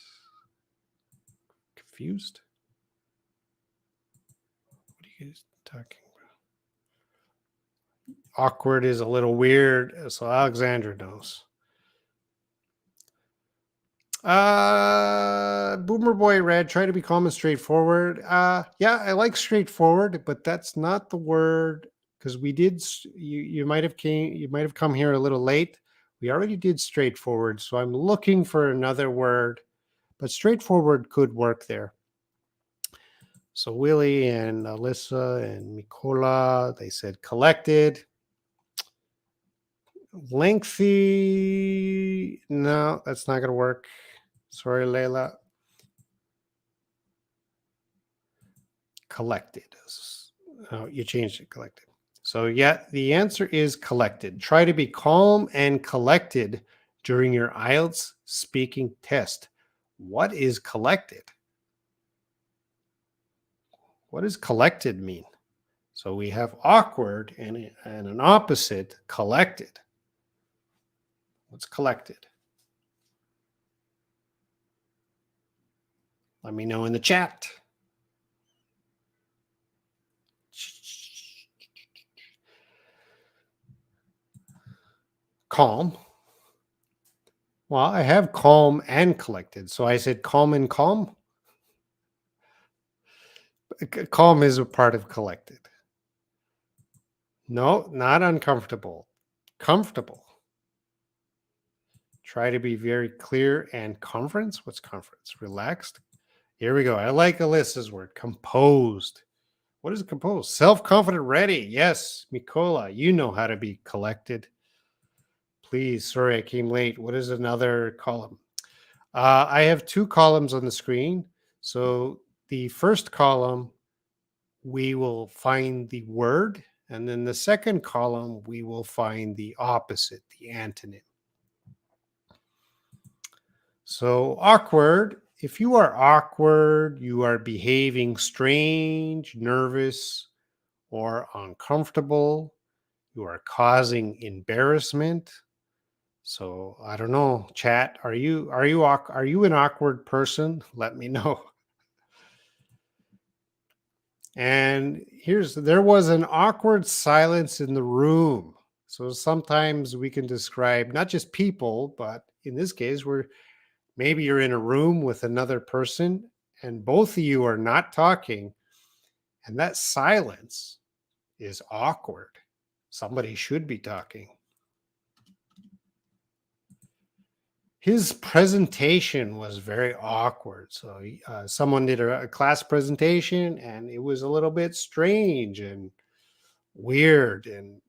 Confused? What are you guys talking about? Awkward is a little weird, so Alexandra knows. Boomer Boy Red, try to be calm and straightforward. Yeah, I like straightforward, but that's not the word, because we did. You might have come here a little late. We already did straightforward, so I'm looking for another word, but straightforward could work there. So Willie and Alyssa and Mikola, they said collected. Lengthy, no, that's not going to work. Sorry, Layla. Collected. Oh, you changed it, collected. So yeah, the answer is collected. Try to be calm and collected during your IELTS speaking test. What is collected? What does collected mean? So we have awkward and an opposite, collected. What's collected? Let me know in the chat. Calm. Well, I have calm and collected. So I said calm and calm. Calm is a part of collected. No, not uncomfortable. Comfortable. Try to be very clear and conference. What's conference? Relaxed. Here we go. I like Alyssa's word. Composed. What is composed? Self-confident, ready. Yes, Mikola, you know how to be collected. Please, sorry I came late. What is another column? I have two columns on the screen. So the first column, we will find the word. And then the second column, we will find the opposite, the antonym. So awkward. If you are awkward, you are behaving strange, nervous, or uncomfortable. You are causing embarrassment. So I don't know, chat. Are you an awkward person? Let me know. And there was an awkward silence in the room. So sometimes we can describe not just people, but in this case, maybe you're in a room with another person and both of you are not talking, and that silence is awkward. Somebody should be talking. His presentation was very awkward. So someone did a class presentation, and it was a little bit strange and weird, and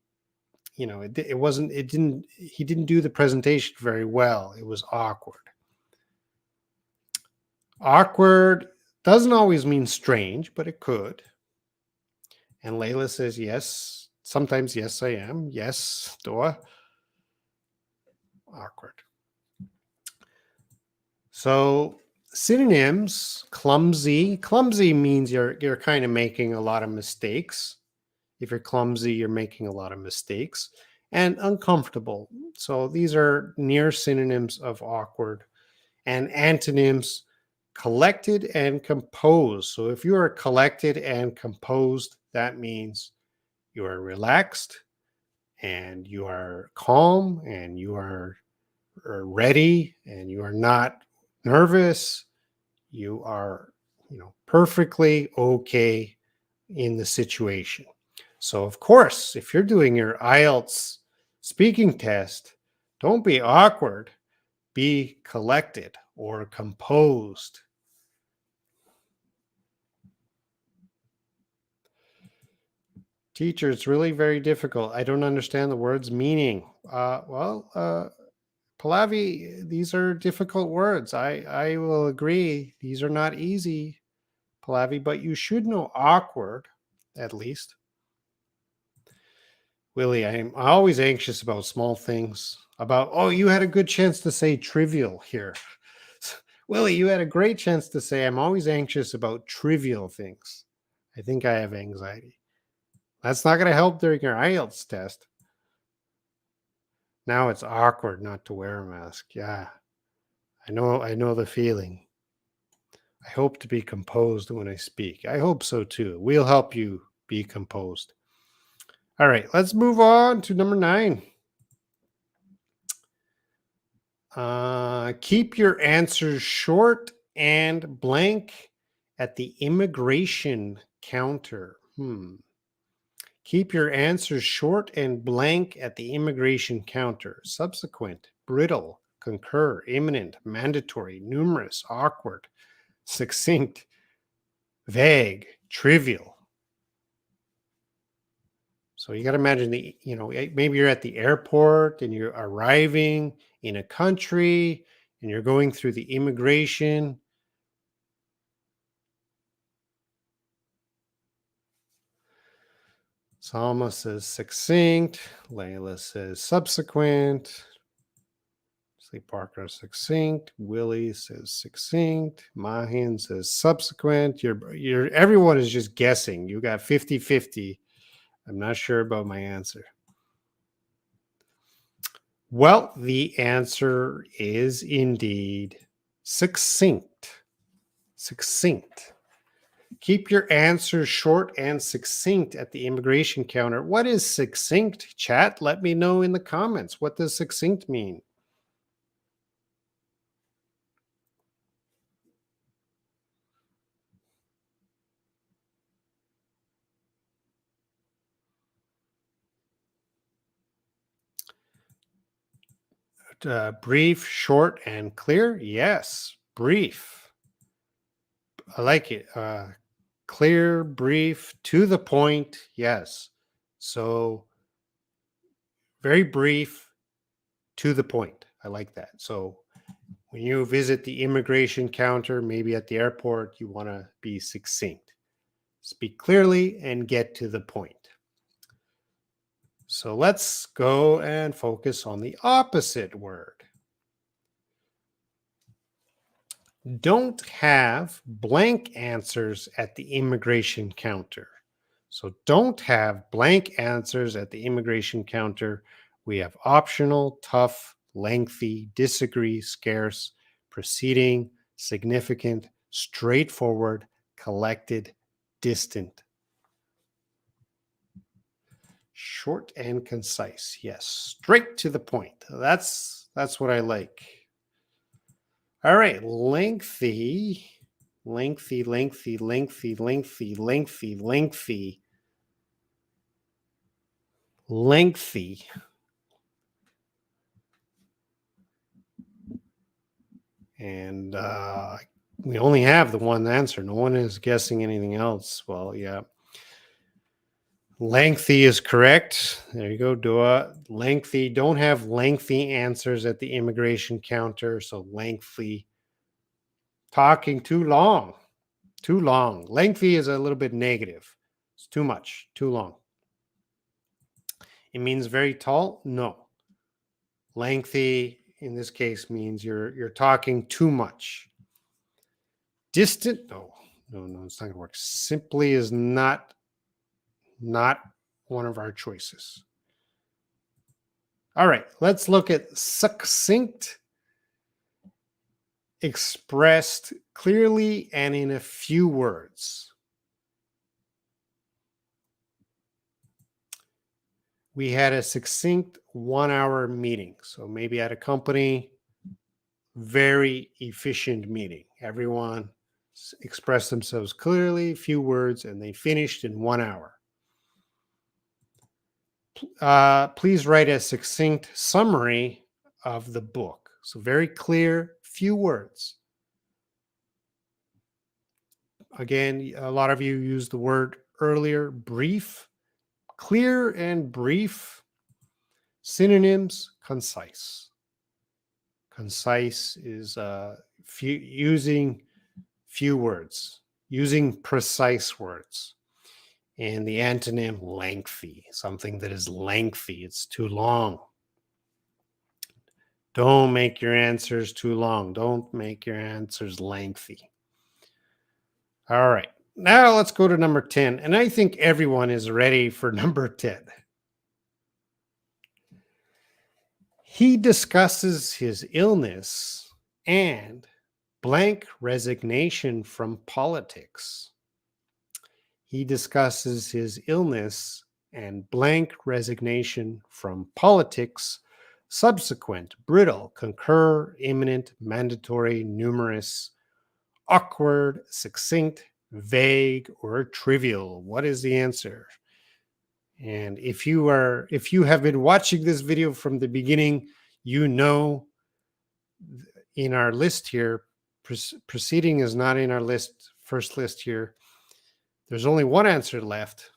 it wasn't. It didn't. He didn't do the presentation very well. It was awkward. Awkward doesn't always mean strange, but it could. And Layla says, yes, sometimes, yes, I am. Yes, Doa. Awkward. So synonyms, clumsy. Clumsy means you're kind of making a lot of mistakes. If you're clumsy, you're making a lot of mistakes. And uncomfortable. So these are near synonyms of awkward. And antonyms, collected and composed. So if you are collected and composed, that means you are relaxed and you are calm and you are ready and you are not nervous. You are, perfectly okay in the situation. So of course, if you're doing your IELTS speaking test, don't be awkward. Be collected or composed. Teacher, it's really very difficult. I don't understand the word's meaning. Pallavi, these are difficult words. I will agree. These are not easy, Pallavi, but you should know awkward, at least. Willie, I'm always anxious about small things. You had a good chance to say trivial here. Willie, you had a great chance to say I'm always anxious about trivial things. I think I have anxiety. That's not going to help during your IELTS test. Now it's awkward not to wear a mask. Yeah, I know the feeling. I hope to be composed when I speak. I hope so too. We'll help you be composed. All right, let's move on to number 9. Keep your answers short and blank at the immigration counter. Keep your answers short and blank at the immigration counter. Subsequent, brittle, concur, imminent, mandatory, numerous, awkward, succinct, vague, trivial. So you got to imagine maybe you're at the airport and you're arriving in a country and you're going through the immigration. Salma says succinct. Layla says subsequent. Sleep Parker succinct. Willie says succinct. Mahin says subsequent. Everyone is just guessing. You got 50-50. I'm not sure about my answer. Well, the answer is indeed succinct. Succinct. Keep your answers short and succinct at the immigration counter. What is succinct, chat? Let me know in the comments. What does succinct mean? Brief, short, and clear? Yes, brief. I like it. Clear, brief, to the point. Yes. So very brief, to the point. I like that. So when you visit the immigration counter, maybe at the airport, you want to be succinct. Speak clearly and get to the point. So let's go and focus on the opposite word. Don't have blank answers at the immigration counter. So don't have blank answers at the immigration counter. We have optional, tough, lengthy, disagree, scarce, preceding, significant, straightforward, collected, distant. Short and concise. Yes, straight to the point. That's what I like. All right, lengthy. Lengthy, lengthy, lengthy, lengthy, lengthy, lengthy, lengthy. And we only have the one answer. No one is guessing anything else. Well, yeah. Lengthy is correct. There you go, Dua. Lengthy. Don't have lengthy answers at the immigration counter. So lengthy. Talking too long. Too long. Lengthy is a little bit negative. It's too much. Too long. It means very tall? No. Lengthy in this case means you're talking too much. Distant? No. No, it's not gonna work. Simply is not one of our choices. All right, let's look at succinct. Expressed clearly and in a few words. We had a succinct 1-hour meeting. So maybe at a company, very efficient meeting. Everyone expressed themselves clearly, few words, and they finished in 1 hour. Please write a succinct summary of the book. So very clear, few words. Again, a lot of you used the word earlier, brief, clear and brief. Synonyms, concise. Concise is using few words, using precise words. And the antonym, lengthy, something that is lengthy. It's too long. Don't make your answers too long. Don't make your answers lengthy. All right. Now let's go to number 10. And I think everyone is ready for number 10. He discusses his illness and blank resignation from politics. He discusses his illness and blank resignation from politics. Subsequent, brittle, concur, imminent, mandatory, numerous, awkward, succinct, vague, or trivial. What is the answer? And if you have been watching this video from the beginning, you know in our list here, preceding is not in our list, first list here. There's only one answer left.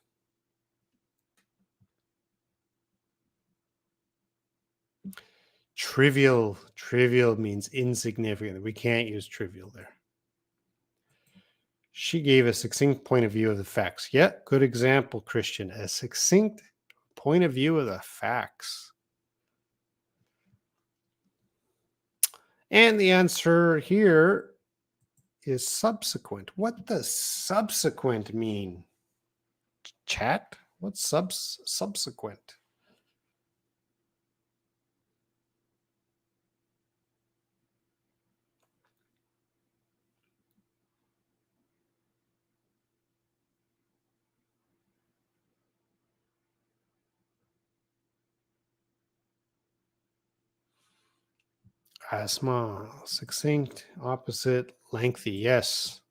Trivial. Trivial means insignificant. We can't use trivial there. She gave a succinct point of view of the facts. Yeah, good example, Christian. A succinct point of view of the facts. And the answer here is subsequent. What does subsequent mean? Chat? What's subsequent? Asthma, succinct, opposite, lengthy. Yes.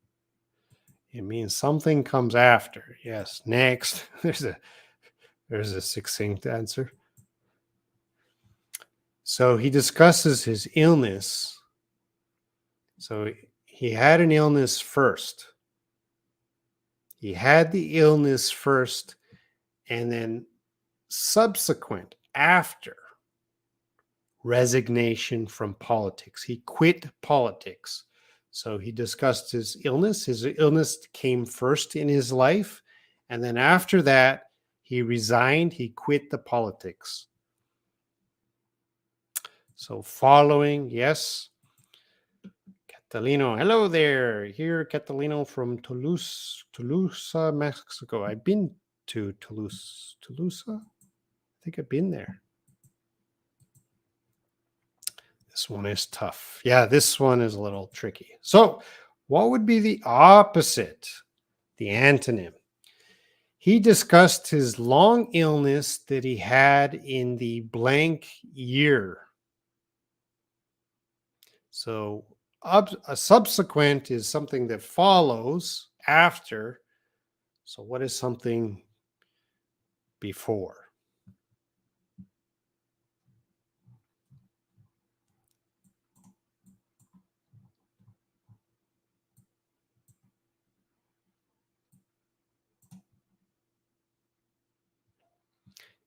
It means something comes after. Yes. Next. There's a succinct answer. So he discusses his illness. So he had an illness first. He had the illness first, and then subsequent, after, resignation from politics. He quit politics. So he discussed his illness. His illness came first in his life. And then after that, he resigned. He quit the politics. So following, yes. Catalino, hello there. Here, Catalino from Toulouse, Mexico. I've been to Toulouse. I think I've been there. This one is tough. Yeah, this one is a little tricky. So what would be the opposite? The antonym. He discussed his long illness that he had in the blank year. So A subsequent is something that follows after. So what is something before?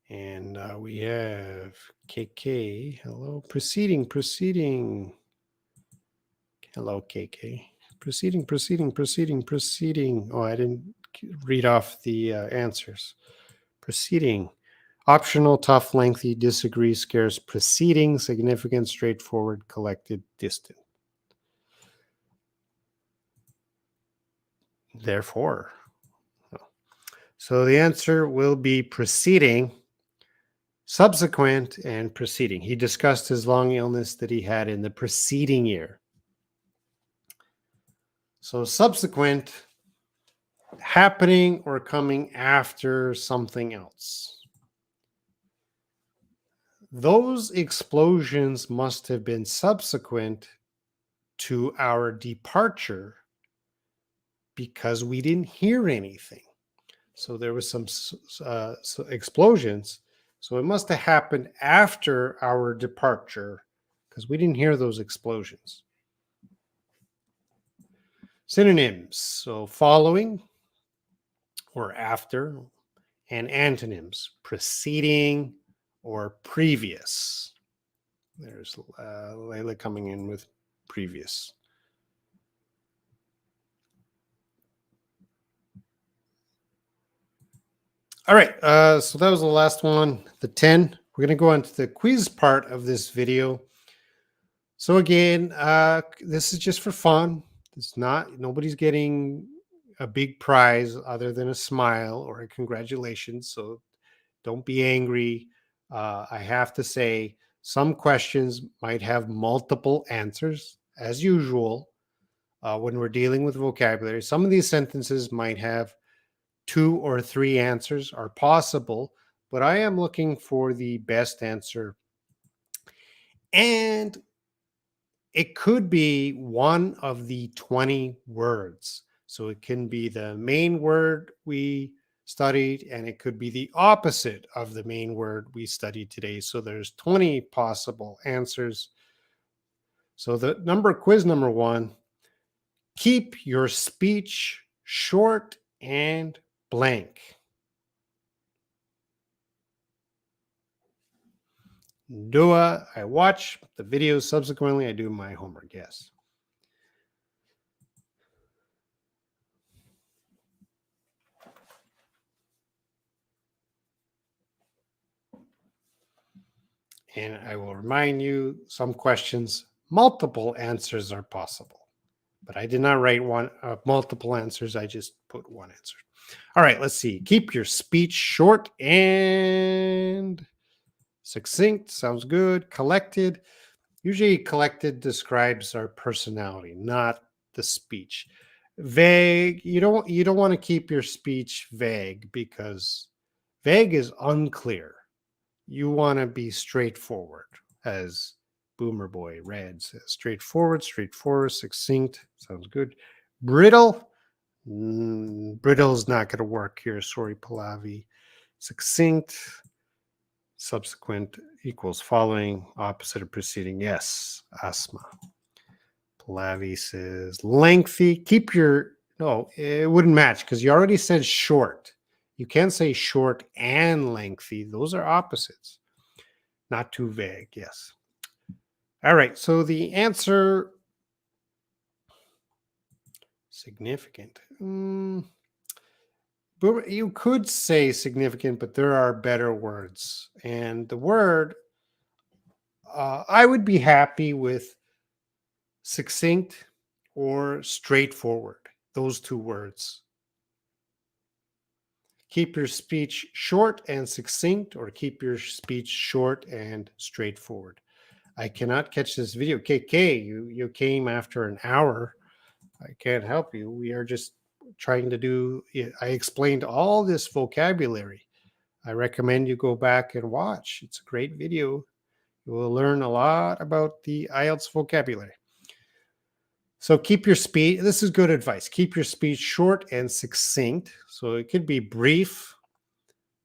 And we have KK. Hello. Proceeding. Hello, KK. Proceeding. Oh, I didn't read off the answers. Proceeding. Optional, tough, lengthy, disagree, scarce, preceding, significant, straightforward, collected, distant. Therefore. So the answer will be preceding, subsequent, and preceding. He discussed his long illness that he had in the preceding year. So subsequent, happening or coming after something else. Those explosions must have been subsequent to our departure because we didn't hear anything. So there was some explosions. So it must have happened after our departure because we didn't hear those explosions. Synonyms. So following or after, and antonyms, preceding or previous. There's Layla coming in with previous. All right, so that was the last one, the 10. We're going to go on to the quiz part of this video. So again, this is just for fun. It's not, nobody's getting a big prize other than a smile or a congratulations. So don't be angry. I have to say, some questions might have multiple answers, as usual, when we're dealing with vocabulary. Some of these sentences might have 2 or 3 answers are possible, but I am looking for the best answer. And it could be one of the 20 words. So it can be the main word we studied, and it could be the opposite of the main word we studied today. So there's 20 possible answers. So the quiz number 1, keep your speech short and blank. I watch the videos subsequently. I do my homework. Yes. And I will remind you, some questions, multiple answers are possible. But I did not write multiple answers. I just put one answer. All right, let's see. Keep your speech short and succinct. Sounds good. Collected. Usually collected describes our personality, not the speech. Vague. You don't want to keep your speech vague because vague is unclear. You want to be straightforward, as Boomer Boy read says. Straightforward, succinct. Sounds good. Brittle. Brittle's not going to work here. Sorry, Pallavi. Succinct. Subsequent equals following. Opposite of preceding. Yes. Asma. Pallavi says lengthy. Keep your... No, it wouldn't match because you already said short. You can't say short and lengthy. Those are opposites. Not too vague. Yes. All right. So the answer, significant. You could say significant, but there are better words. And the word, I would be happy with succinct or straightforward. Those 2 words. Keep your speech short and succinct, or keep your speech short and straightforward. I cannot catch this video. KK, you came after an hour. I can't help you. We are just trying to do, I explained all this vocabulary. I recommend you go back and watch. It's a great video. You will learn a lot about the IELTS vocabulary. So keep your speech. This is good advice. Keep your speech short and succinct. So it could be brief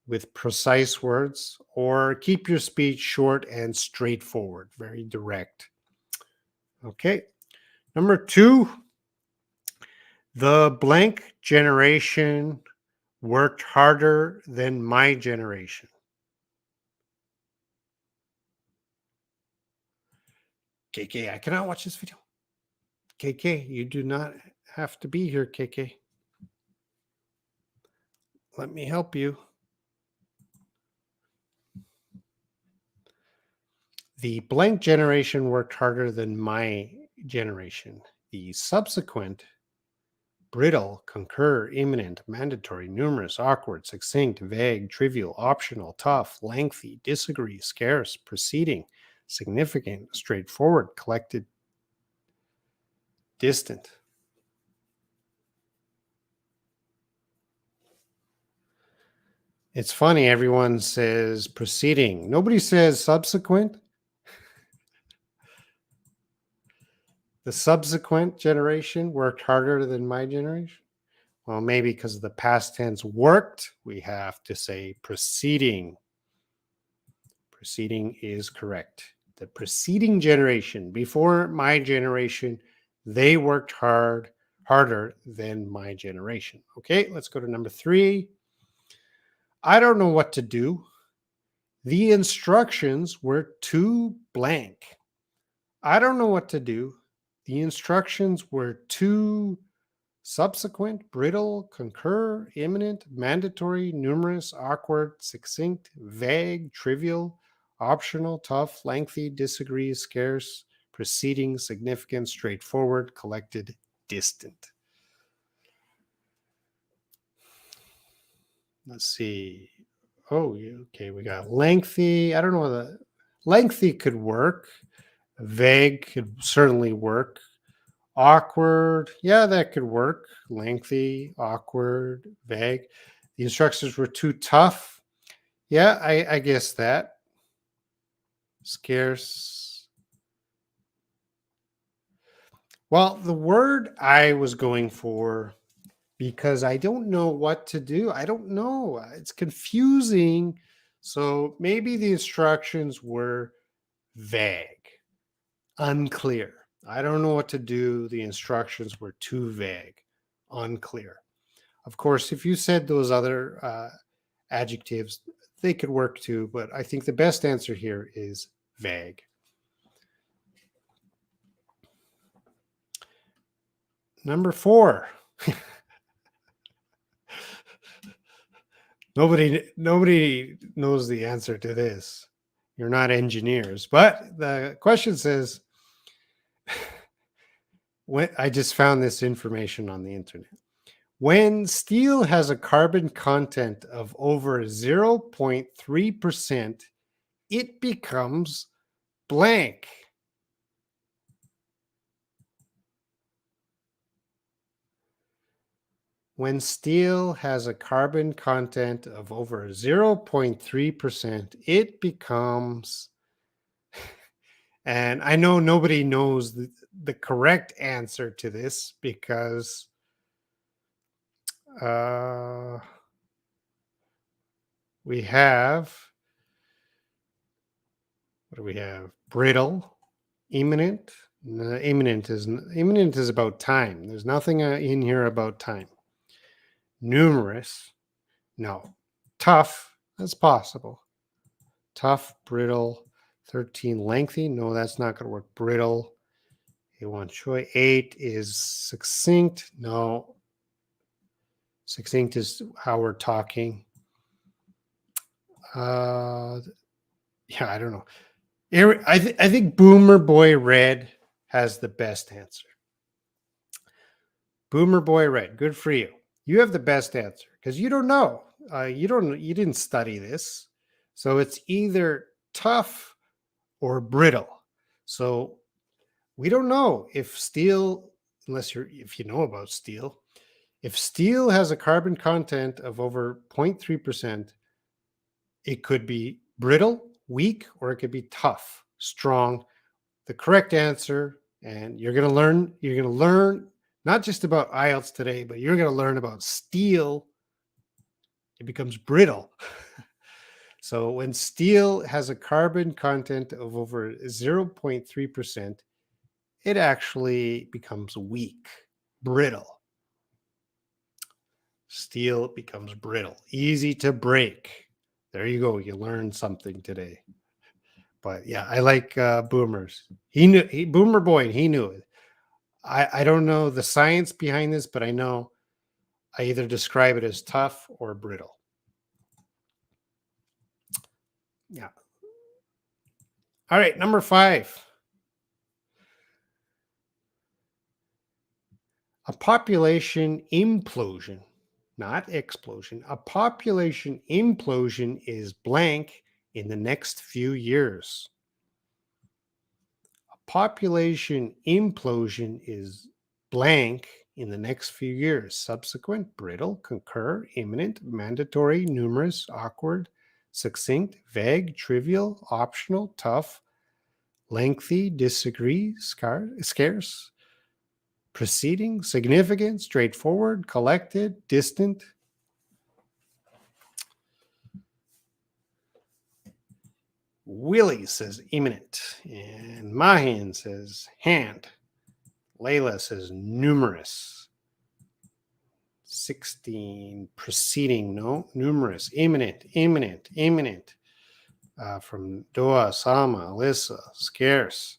with precise words, or keep your speech short and straightforward, very direct. Okay. Number 2, the blank generation worked harder than my generation. KK, I cannot watch this video. KK, you do not have to be here, KK. Let me help you. The blank generation worked harder than my generation. The subsequent brittle, concur, imminent, mandatory, numerous, awkward, succinct, vague, trivial, optional, tough, lengthy, disagree, scarce, preceding, significant, straightforward, collected, distant. It's funny, everyone says preceding. Nobody says subsequent. The subsequent generation worked harder than my generation. Well, maybe because the past tense worked, we have to say preceding. Preceding is correct. The preceding generation, before my generation, they worked harder than my generation. Okay, let's go to number 3. I don't know what to do. The instructions were too blank. I don't know what to do. The instructions were too subsequent, brittle, concur, imminent, mandatory, numerous, awkward, succinct, vague, trivial, optional, tough, lengthy, disagree, scarce, preceding, significant, straightforward, collected, distant. Let's see. Oh, okay. We got lengthy. I don't know. The lengthy could work. Vague could certainly work. Awkward, yeah, that could work. Lengthy, awkward, vague. The instructions were too tough. Yeah, I guess that. Scarce. Well, the word I was going for, because I don't know what to do. I don't know. It's confusing. So maybe the instructions were vague, unclear. I don't know what to do. The instructions were too vague, unclear. Of course, if you said those other adjectives, they could work too, but I think the best answer here is vague. Number 4. Nobody knows the answer to this. You're not engineers, but the question says, when I just found this information on the internet. When steel has a carbon content of over 0.3%, it becomes blank. When steel has a carbon content of over 0.3%, it becomes, and I know nobody knows the correct answer to this because we have, what do we have? Brittle, imminent. Imminent is about time. There's nothing in here about time. Numerous, no. Tough, that's possible. Tough, brittle. 13, lengthy, no, that's not going to work. Brittle, A1 choice. 8 is succinct, no. Succinct is how we're talking. Yeah, I don't know. I think Boomer Boy Red has the best answer. Boomer Boy Red, good for you. You have the best answer because you don't know. You didn't study this. So it's either tough or brittle. So we don't know if steel, if you know about steel, if steel has a carbon content of over 0.3%, it could be brittle, weak, or it could be tough, strong. The correct answer And you're going to learn not just about IELTS today, but you're going to learn about steel. It becomes brittle. So when steel has a carbon content of over 0.3%, it actually becomes weak, brittle. Steel becomes brittle, easy to break. There you go. You learned something today. But yeah, I like Boomers. Boomer Boy, he knew it. I don't know the science behind this, but I know I either describe it as tough or brittle. Yeah. All right, number 5. A population implosion, not explosion. A population implosion is blank in the next few years. A population implosion is blank in the next few years. Subsequent, brittle, concur, imminent, mandatory, numerous, awkward, succinct, vague, trivial, optional, tough, lengthy, disagree, scarce, preceding, significant, straightforward, collected, distant. Willie says imminent, and Mahin says hand. Layla says numerous. 16, preceding, no, numerous, imminent, from Doa, Sama, Alyssa, scarce,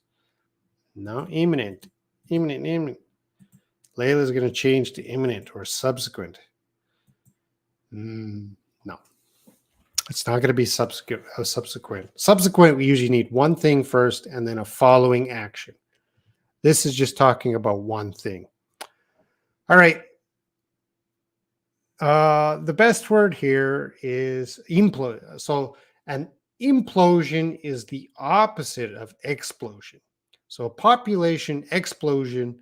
no, imminent. Layla's going to change to imminent or subsequent. No, it's not going to be subsequent. Subsequent, we usually need one thing first and then a following action. This is just talking about one thing. All right. The best word here is implosion. So an implosion is the opposite of explosion. So a population explosion,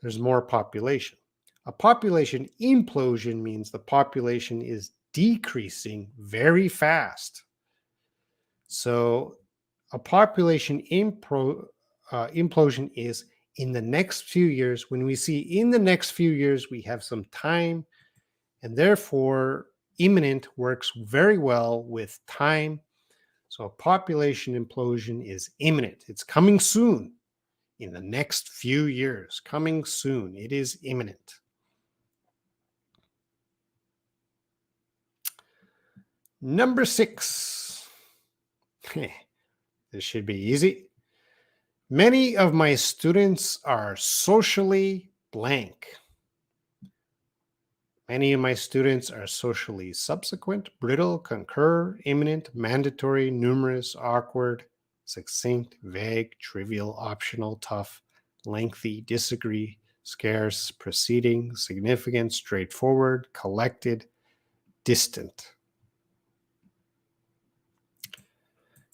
there's more population. A population implosion means the population is decreasing very fast. So a population implosion is in the next few years. When we see in the next few years, we have some time, and therefore imminent works very well with time. So a population implosion is imminent. It's coming soon. In the next few years, coming soon. It is imminent. Number 6. This should be easy. Many of my students are socially blank. Many of my students are socially subsequent, brittle, concur, imminent, mandatory, numerous, awkward, succinct, vague, trivial, optional, tough, lengthy, disagree, scarce, preceding, significant, straightforward, collected, distant.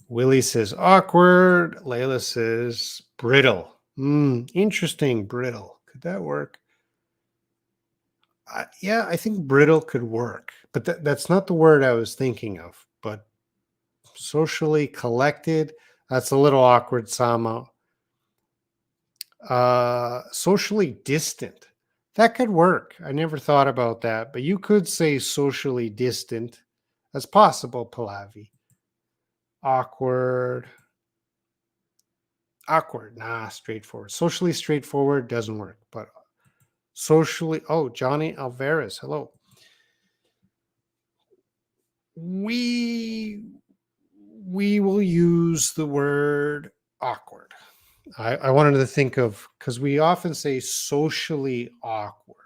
Willie says awkward. Layla says brittle. Interesting, brittle. Could that work? Yeah, I think brittle could work, but that's not the word I was thinking of. But socially collected, that's a little awkward, Sama. Socially distant, that could work. I never thought about that, but you could say socially distant. That's possible, Pallavi. Awkward, nah, straightforward. Socially straightforward doesn't work, but socially, Johnny Alvarez, hello. We will use the word awkward. I wanted to think of, because we often say socially awkward.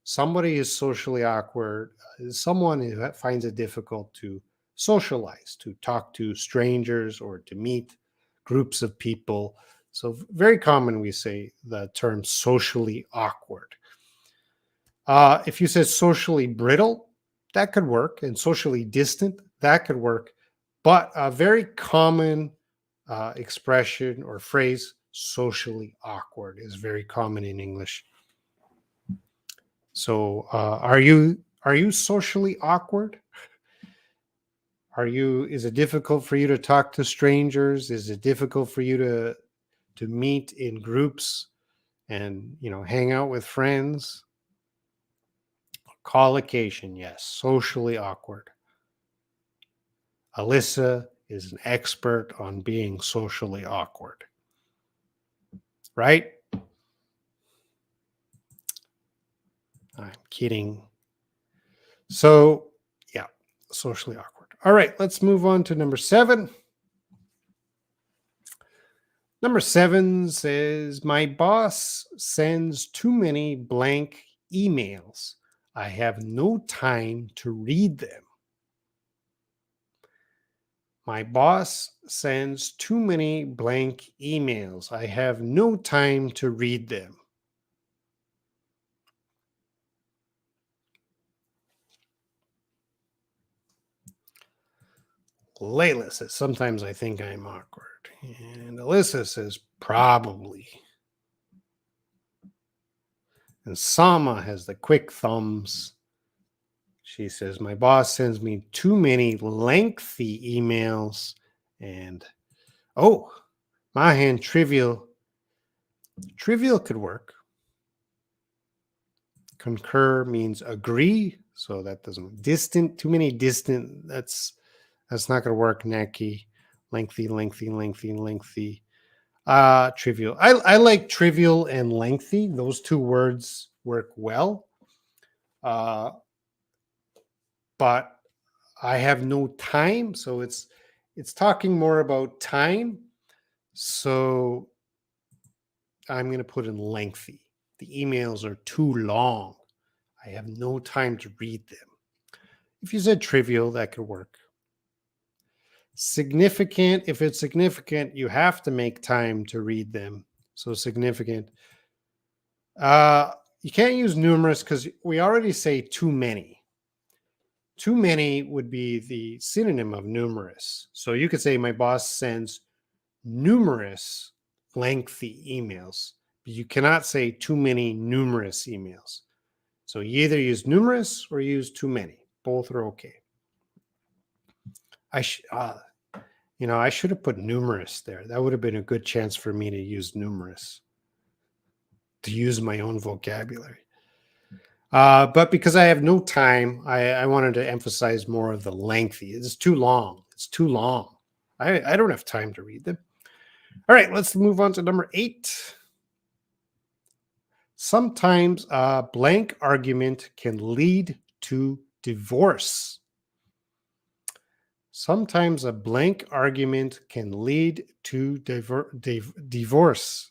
Somebody is socially awkward, someone who finds it difficult to socialize, to talk to strangers or to meet groups of people. So very common we say the term socially awkward. If you said socially brittle, that could work, and socially distant, that could work. But a very common expression or phrase, socially awkward, is very common in English. So are you socially awkward? Is it difficult for you to talk to strangers? Is it difficult for you to to meet in groups and, hang out with friends. Collocation, yes, socially awkward. Alyssa is an expert on being socially awkward. Right? I'm kidding. So, yeah, socially awkward. All right, let's move on to number 7. Number 7 says, my boss sends too many blank emails. I have no time to read them. My boss sends too many blank emails. I have no time to read them. Layla says, sometimes I think I'm awkward. And Alyssa says, probably. And Sama has the quick thumbs. She says, my boss sends me too many lengthy emails. And, Mahan, trivial. Trivial could work. Concur means agree. So that doesn't. Distant, too many distant. That's not going to work. Necky. Lengthy. Trivial. I like trivial and lengthy. Those two words work well. But I have no time, so it's talking more about time. So I'm going to put in lengthy. The emails are too long. I have no time to read them. If you said trivial, that could work. Significant, if it's significant, you have to make time to read them. So significant. You can't use numerous because we already say too many. Too many would be the synonym of numerous. So you could say my boss sends numerous lengthy emails, but you cannot say too many numerous emails. So you either use numerous or use too many. Both are okay. I should have put numerous there. That would have been a good chance for me to use numerous, to use my own vocabulary. But because I have no time, I wanted to emphasize more of the lengthy. It's too long. It's too long. I don't have time to read them. All right, let's move on to number 8. Sometimes a blank argument can lead to divorce. Sometimes a blank argument can lead to divorce.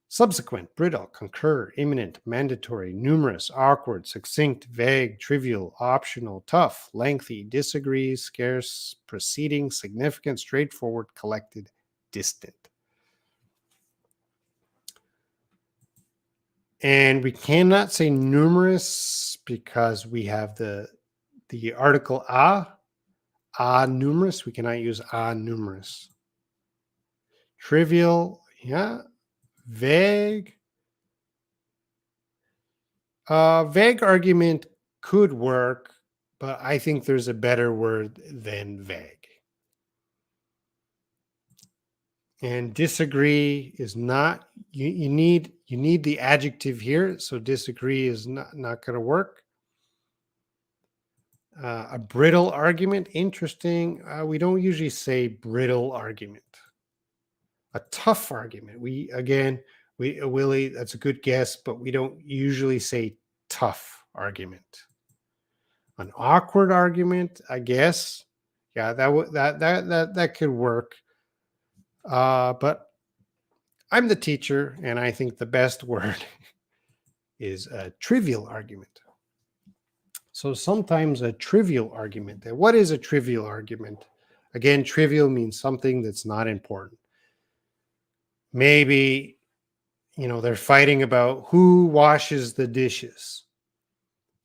Subsequent, brittle, concur, imminent, mandatory, numerous, awkward, succinct, vague, trivial, optional, tough, lengthy, disagree, scarce, preceding, significant, straightforward, collected, distant. And we cannot say numerous because we have the article numerous. We cannot use numerous. Trivial, yeah. Vague. Vague argument could work, but I think there's a better word than vague. And disagree is not, you need the adjective here, so disagree is not going to work. A brittle argument, interesting. We don't usually say brittle argument. A tough argument. Willie, that's a good guess, but we don't usually say tough argument. An awkward argument, I guess. Yeah, that could work. But I'm the teacher, and I think the best word is a trivial argument. So sometimes a trivial argument. What is a trivial argument? Again, trivial means something that's not important. Maybe, they're fighting about who washes the dishes.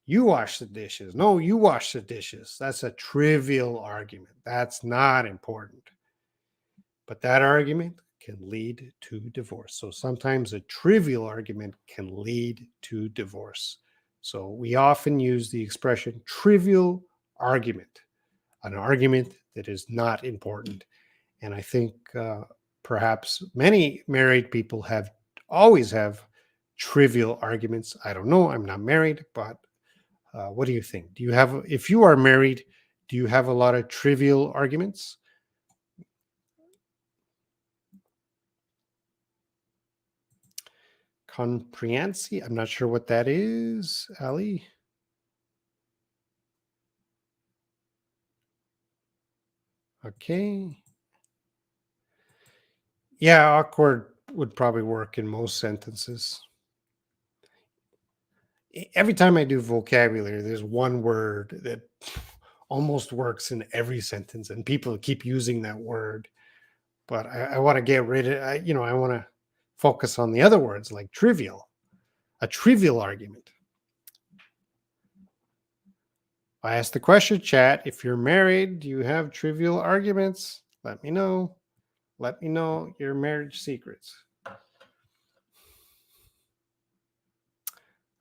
You wash the dishes. No, you wash the dishes. That's a trivial argument. That's not important. But that argument can lead to divorce. So sometimes a trivial argument can lead to divorce. So we often use the expression trivial argument, an argument that is not important. And I think Perhaps many married people always have trivial arguments. I don't know. I'm not married, but what do you think? If you are married, do you have a lot of trivial arguments? Comprehensi? I'm not sure what that is, Ali. Okay. Yeah, awkward would probably work in most sentences. Every time I do vocabulary, there's one word that almost works in every sentence, and people keep using that word. But I want to get rid of, I want to focus on the other words like trivial, a trivial argument. I asked the question, chat, if you're married, do you have trivial arguments? Let me know. Let me know your marriage secrets.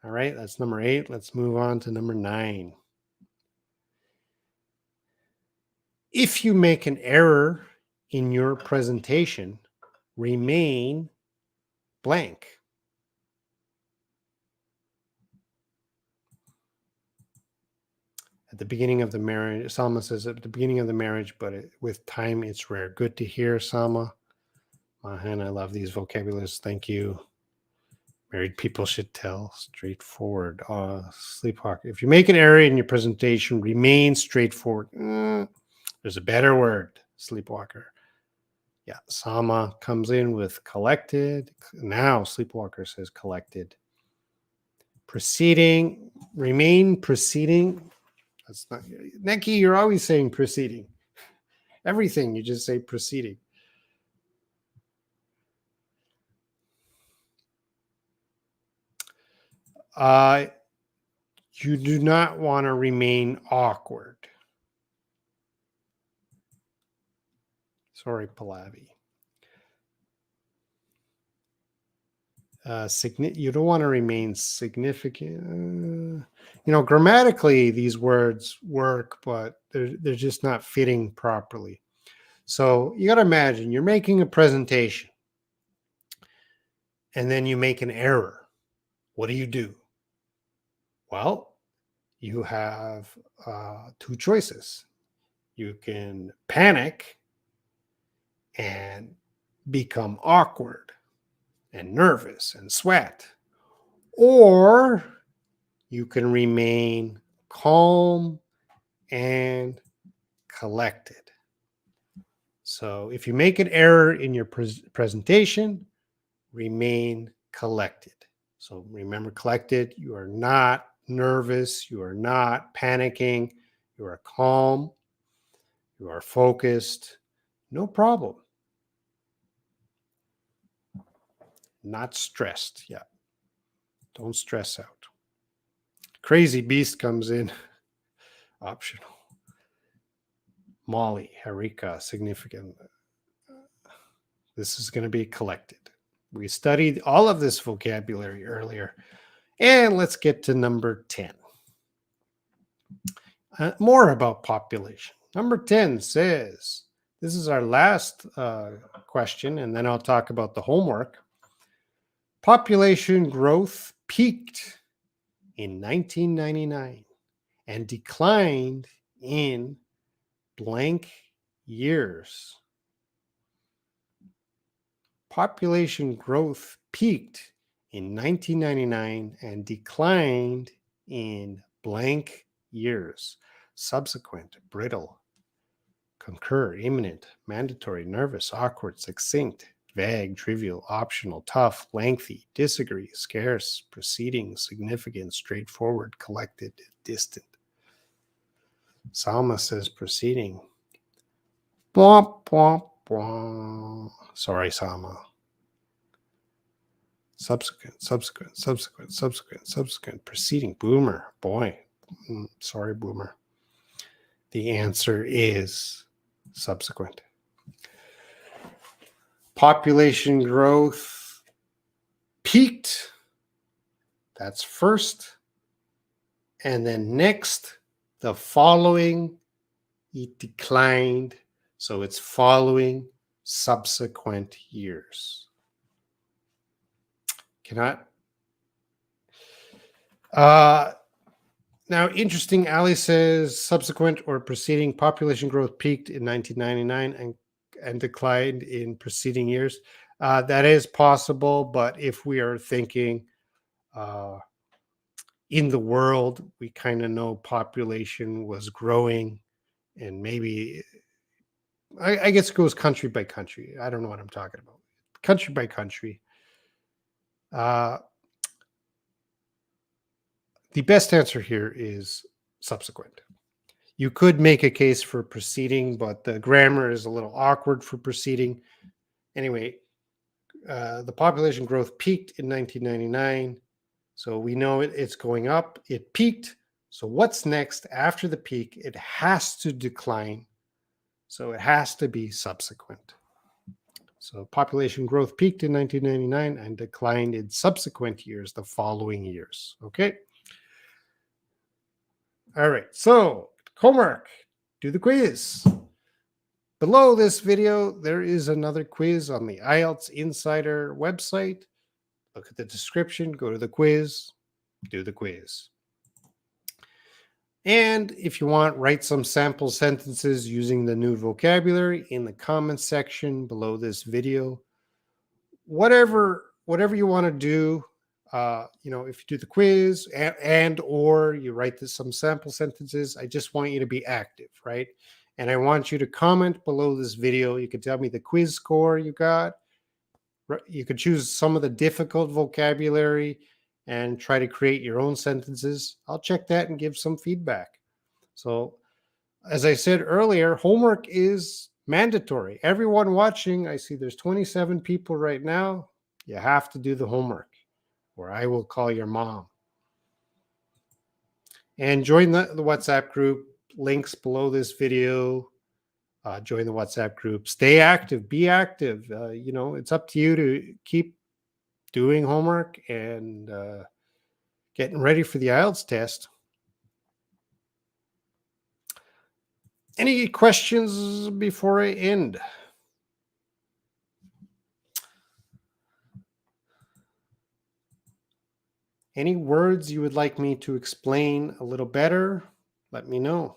All right, that's number 8. Let's move on to number 9. If you make an error in your presentation, remain blank. At the beginning of the marriage, Sama says at the beginning of the marriage, but with time, it's rare. Good to hear, Sama. Mahan, I love these vocabularies. Thank you. Married people should tell straightforward. Sleepwalker. If you make an error in your presentation, remain straightforward. There's a better word, sleepwalker. Yeah, Sama comes in with collected. Now Sleepwalker says collected. Preceding, remain preceding. That's not Neki, you're always saying preceding. Everything you just say preceding. You do not want to remain awkward. Sorry, Pallavi. You don't want to remain significant. Grammatically, these words work, but they're just not fitting properly. So you got to imagine you're making a presentation and then you make an error. What do? Well, you have 2 choices. You can panic and become awkward and nervous and sweat, or you can remain calm and collected. So if you make an error in your presentation, remain collected. So remember, collected, you are not nervous, you are not panicking, you are calm, you are focused, no problem. Not stressed. Yeah. Don't stress out. Crazy Beast comes in. Optional. Molly, Harika, significant. This is going to be collected. We studied all of this vocabulary earlier. And let's get to number 10. More about population. Number 10 says, this is our last question, and then I'll talk about the homework. Population growth peaked in 1999 and declined in blank years. Population growth peaked in 1999 and declined in blank years. Subsequent, brittle, concur, imminent, mandatory, nervous, awkward, succinct, vague, trivial, optional, tough, lengthy, disagree, scarce, preceding, significant, straightforward, collected, distant. Salma says preceding. Blah, blah, blah. Sorry, Salma. Subsequent, preceding, boomer. Boy, sorry, boomer. The answer is subsequent. Population growth peaked. That's first. And then next, the following, it declined. So it's following. subsequent years. Cannot. Now, interesting, Ali says subsequent or preceding population growth peaked in 1999 and declined in preceding years. That is possible, but if we are thinking in the world, we kind of know population was growing, and maybe, I guess it goes country by country. I don't know what I'm talking about. Country by country. The best answer here is subsequent. You could make a case for preceding, but the grammar is a little awkward for preceding. Anyway, the population growth peaked in 1999. So we know it's going up. It peaked. So what's next after the peak? It has to decline. So it has to be subsequent. So population growth peaked in 1999 and declined in subsequent years, the following years. Okay. All right. So homework, do the quiz. Below this video, there is another quiz on the IELTS Insider website. Look at the description, go to the quiz, do the quiz. And if you want, write some sample sentences using the new vocabulary in the comments section below this video. Whatever you want to do, if you do the quiz and or you write some sample sentences, I just want you to be active, right? And I want you to comment below this video. You can tell me the quiz score you got. You could choose some of the difficult vocabulary and try to create your own sentences. I'll check that and give some feedback. So, as I said earlier, homework is mandatory. Everyone watching, I see there's 27 people right now. You have to do the homework, or I will call your mom. And join the WhatsApp group. Links below this video. Join the WhatsApp group. Stay active. Be active. It's up to you to keep doing homework and getting ready for the IELTS test. Any questions before I end? Any words you would like me to explain a little better? Let me know.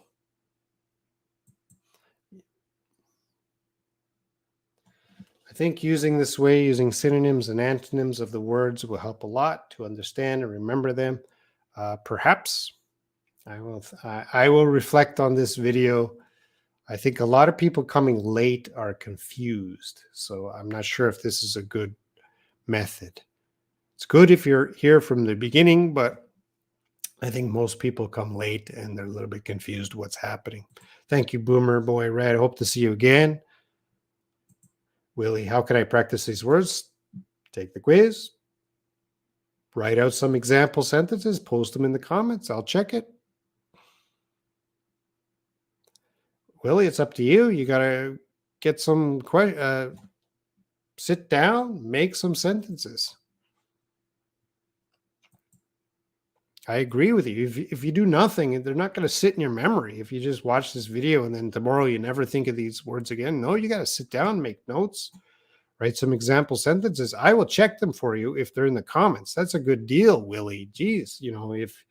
I think using this way, using synonyms and antonyms of the words will help a lot to understand and remember them. Perhaps I will reflect on this video. I think a lot of people coming late are confused. So I'm not sure if this is a good method. It's good if you're here from the beginning, but I think most people come late and they're a little bit confused what's happening. Thank you, Boomer Boy Red. Hope to see you again. Willie, how can I practice these words? Take the quiz. Write out some example sentences. Post them in the comments. I'll check it. Willie, it's up to you. You got to get some sit down, make some sentences. I agree with you. If you do nothing, they're not going to sit in your memory. If you just watch this video and then tomorrow you never think of these words again. No, you got to sit down, make notes, write some example sentences. I will check them for you if they're in the comments. That's a good deal, Willie. Geez, if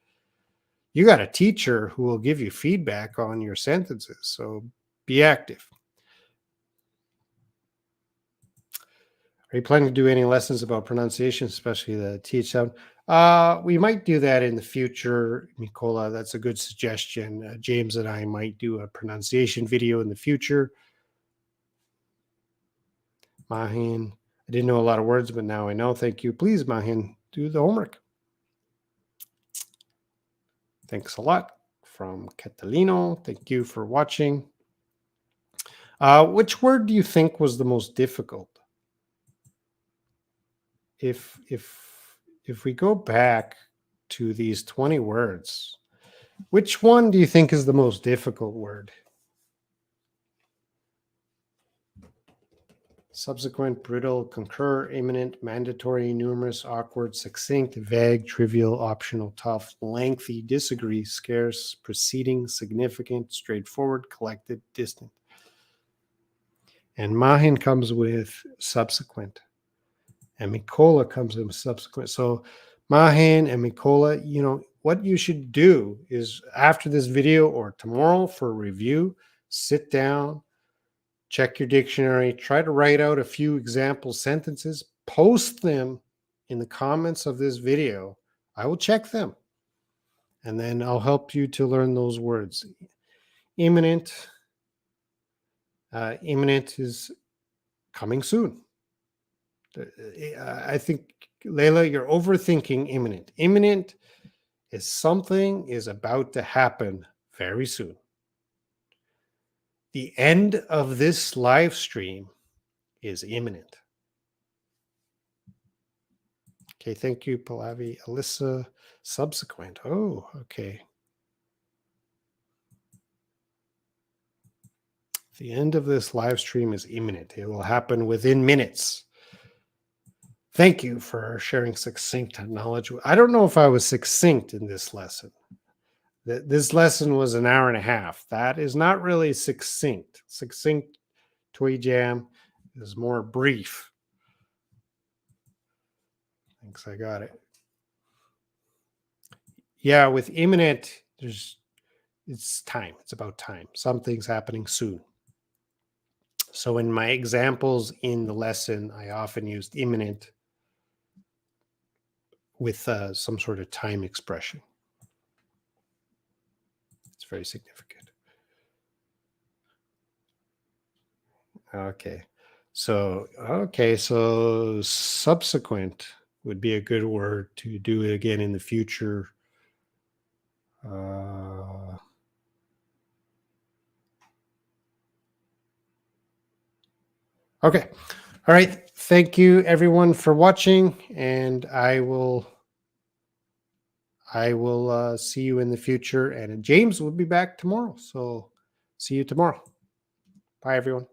you got a teacher who will give you feedback on your sentences, so be active. Are you planning to do any lessons about pronunciation, especially the TH sound? We might do that in the future, Nicola. That's a good suggestion. James and I might do a pronunciation video in the future. Mahin, I didn't know a lot of words, but now I know. Thank you. Please, Mahin, do the homework. Thanks a lot. From Catalino, thank you for watching. Which word do you think was the most difficult? If we go back to these 20 words, which one do you think is the most difficult word? Subsequent, brittle, concur, imminent, mandatory, numerous, awkward, succinct, vague, trivial, optional, tough, lengthy, disagree, scarce, preceding, significant, straightforward, collected, distant. And mahin comes with subsequent. And mikola comes with subsequent. So mahin and mikola, what you should do is after this video or tomorrow for review, sit down, check your dictionary, try to write out a few example sentences, post them in the comments of this video. I will check them. And then I'll help you to learn those words. Imminent. Imminent is coming soon. I think, Layla, you're overthinking imminent. Imminent is something is about to happen very soon. The end of this live stream is imminent. Okay, thank you, Pallavi. Alyssa, subsequent. Oh, okay. The end of this live stream is imminent. It will happen within minutes. Thank you for sharing succinct knowledge. I don't know if I was succinct in this lesson. This lesson was an hour and a half. That is not really succinct. Succinct Toy Jam is more brief. Thanks, I got it. Yeah, with imminent, it's time. It's about time. Something's happening soon. So in my examples in the lesson, I often used imminent with some sort of time expression. It's very significant. Okay. So subsequent would be a good word to do it again in the future. Okay. All right. Thank you everyone for watching, and I will see you in the future, and James will be back tomorrow. So see you tomorrow. Bye, everyone.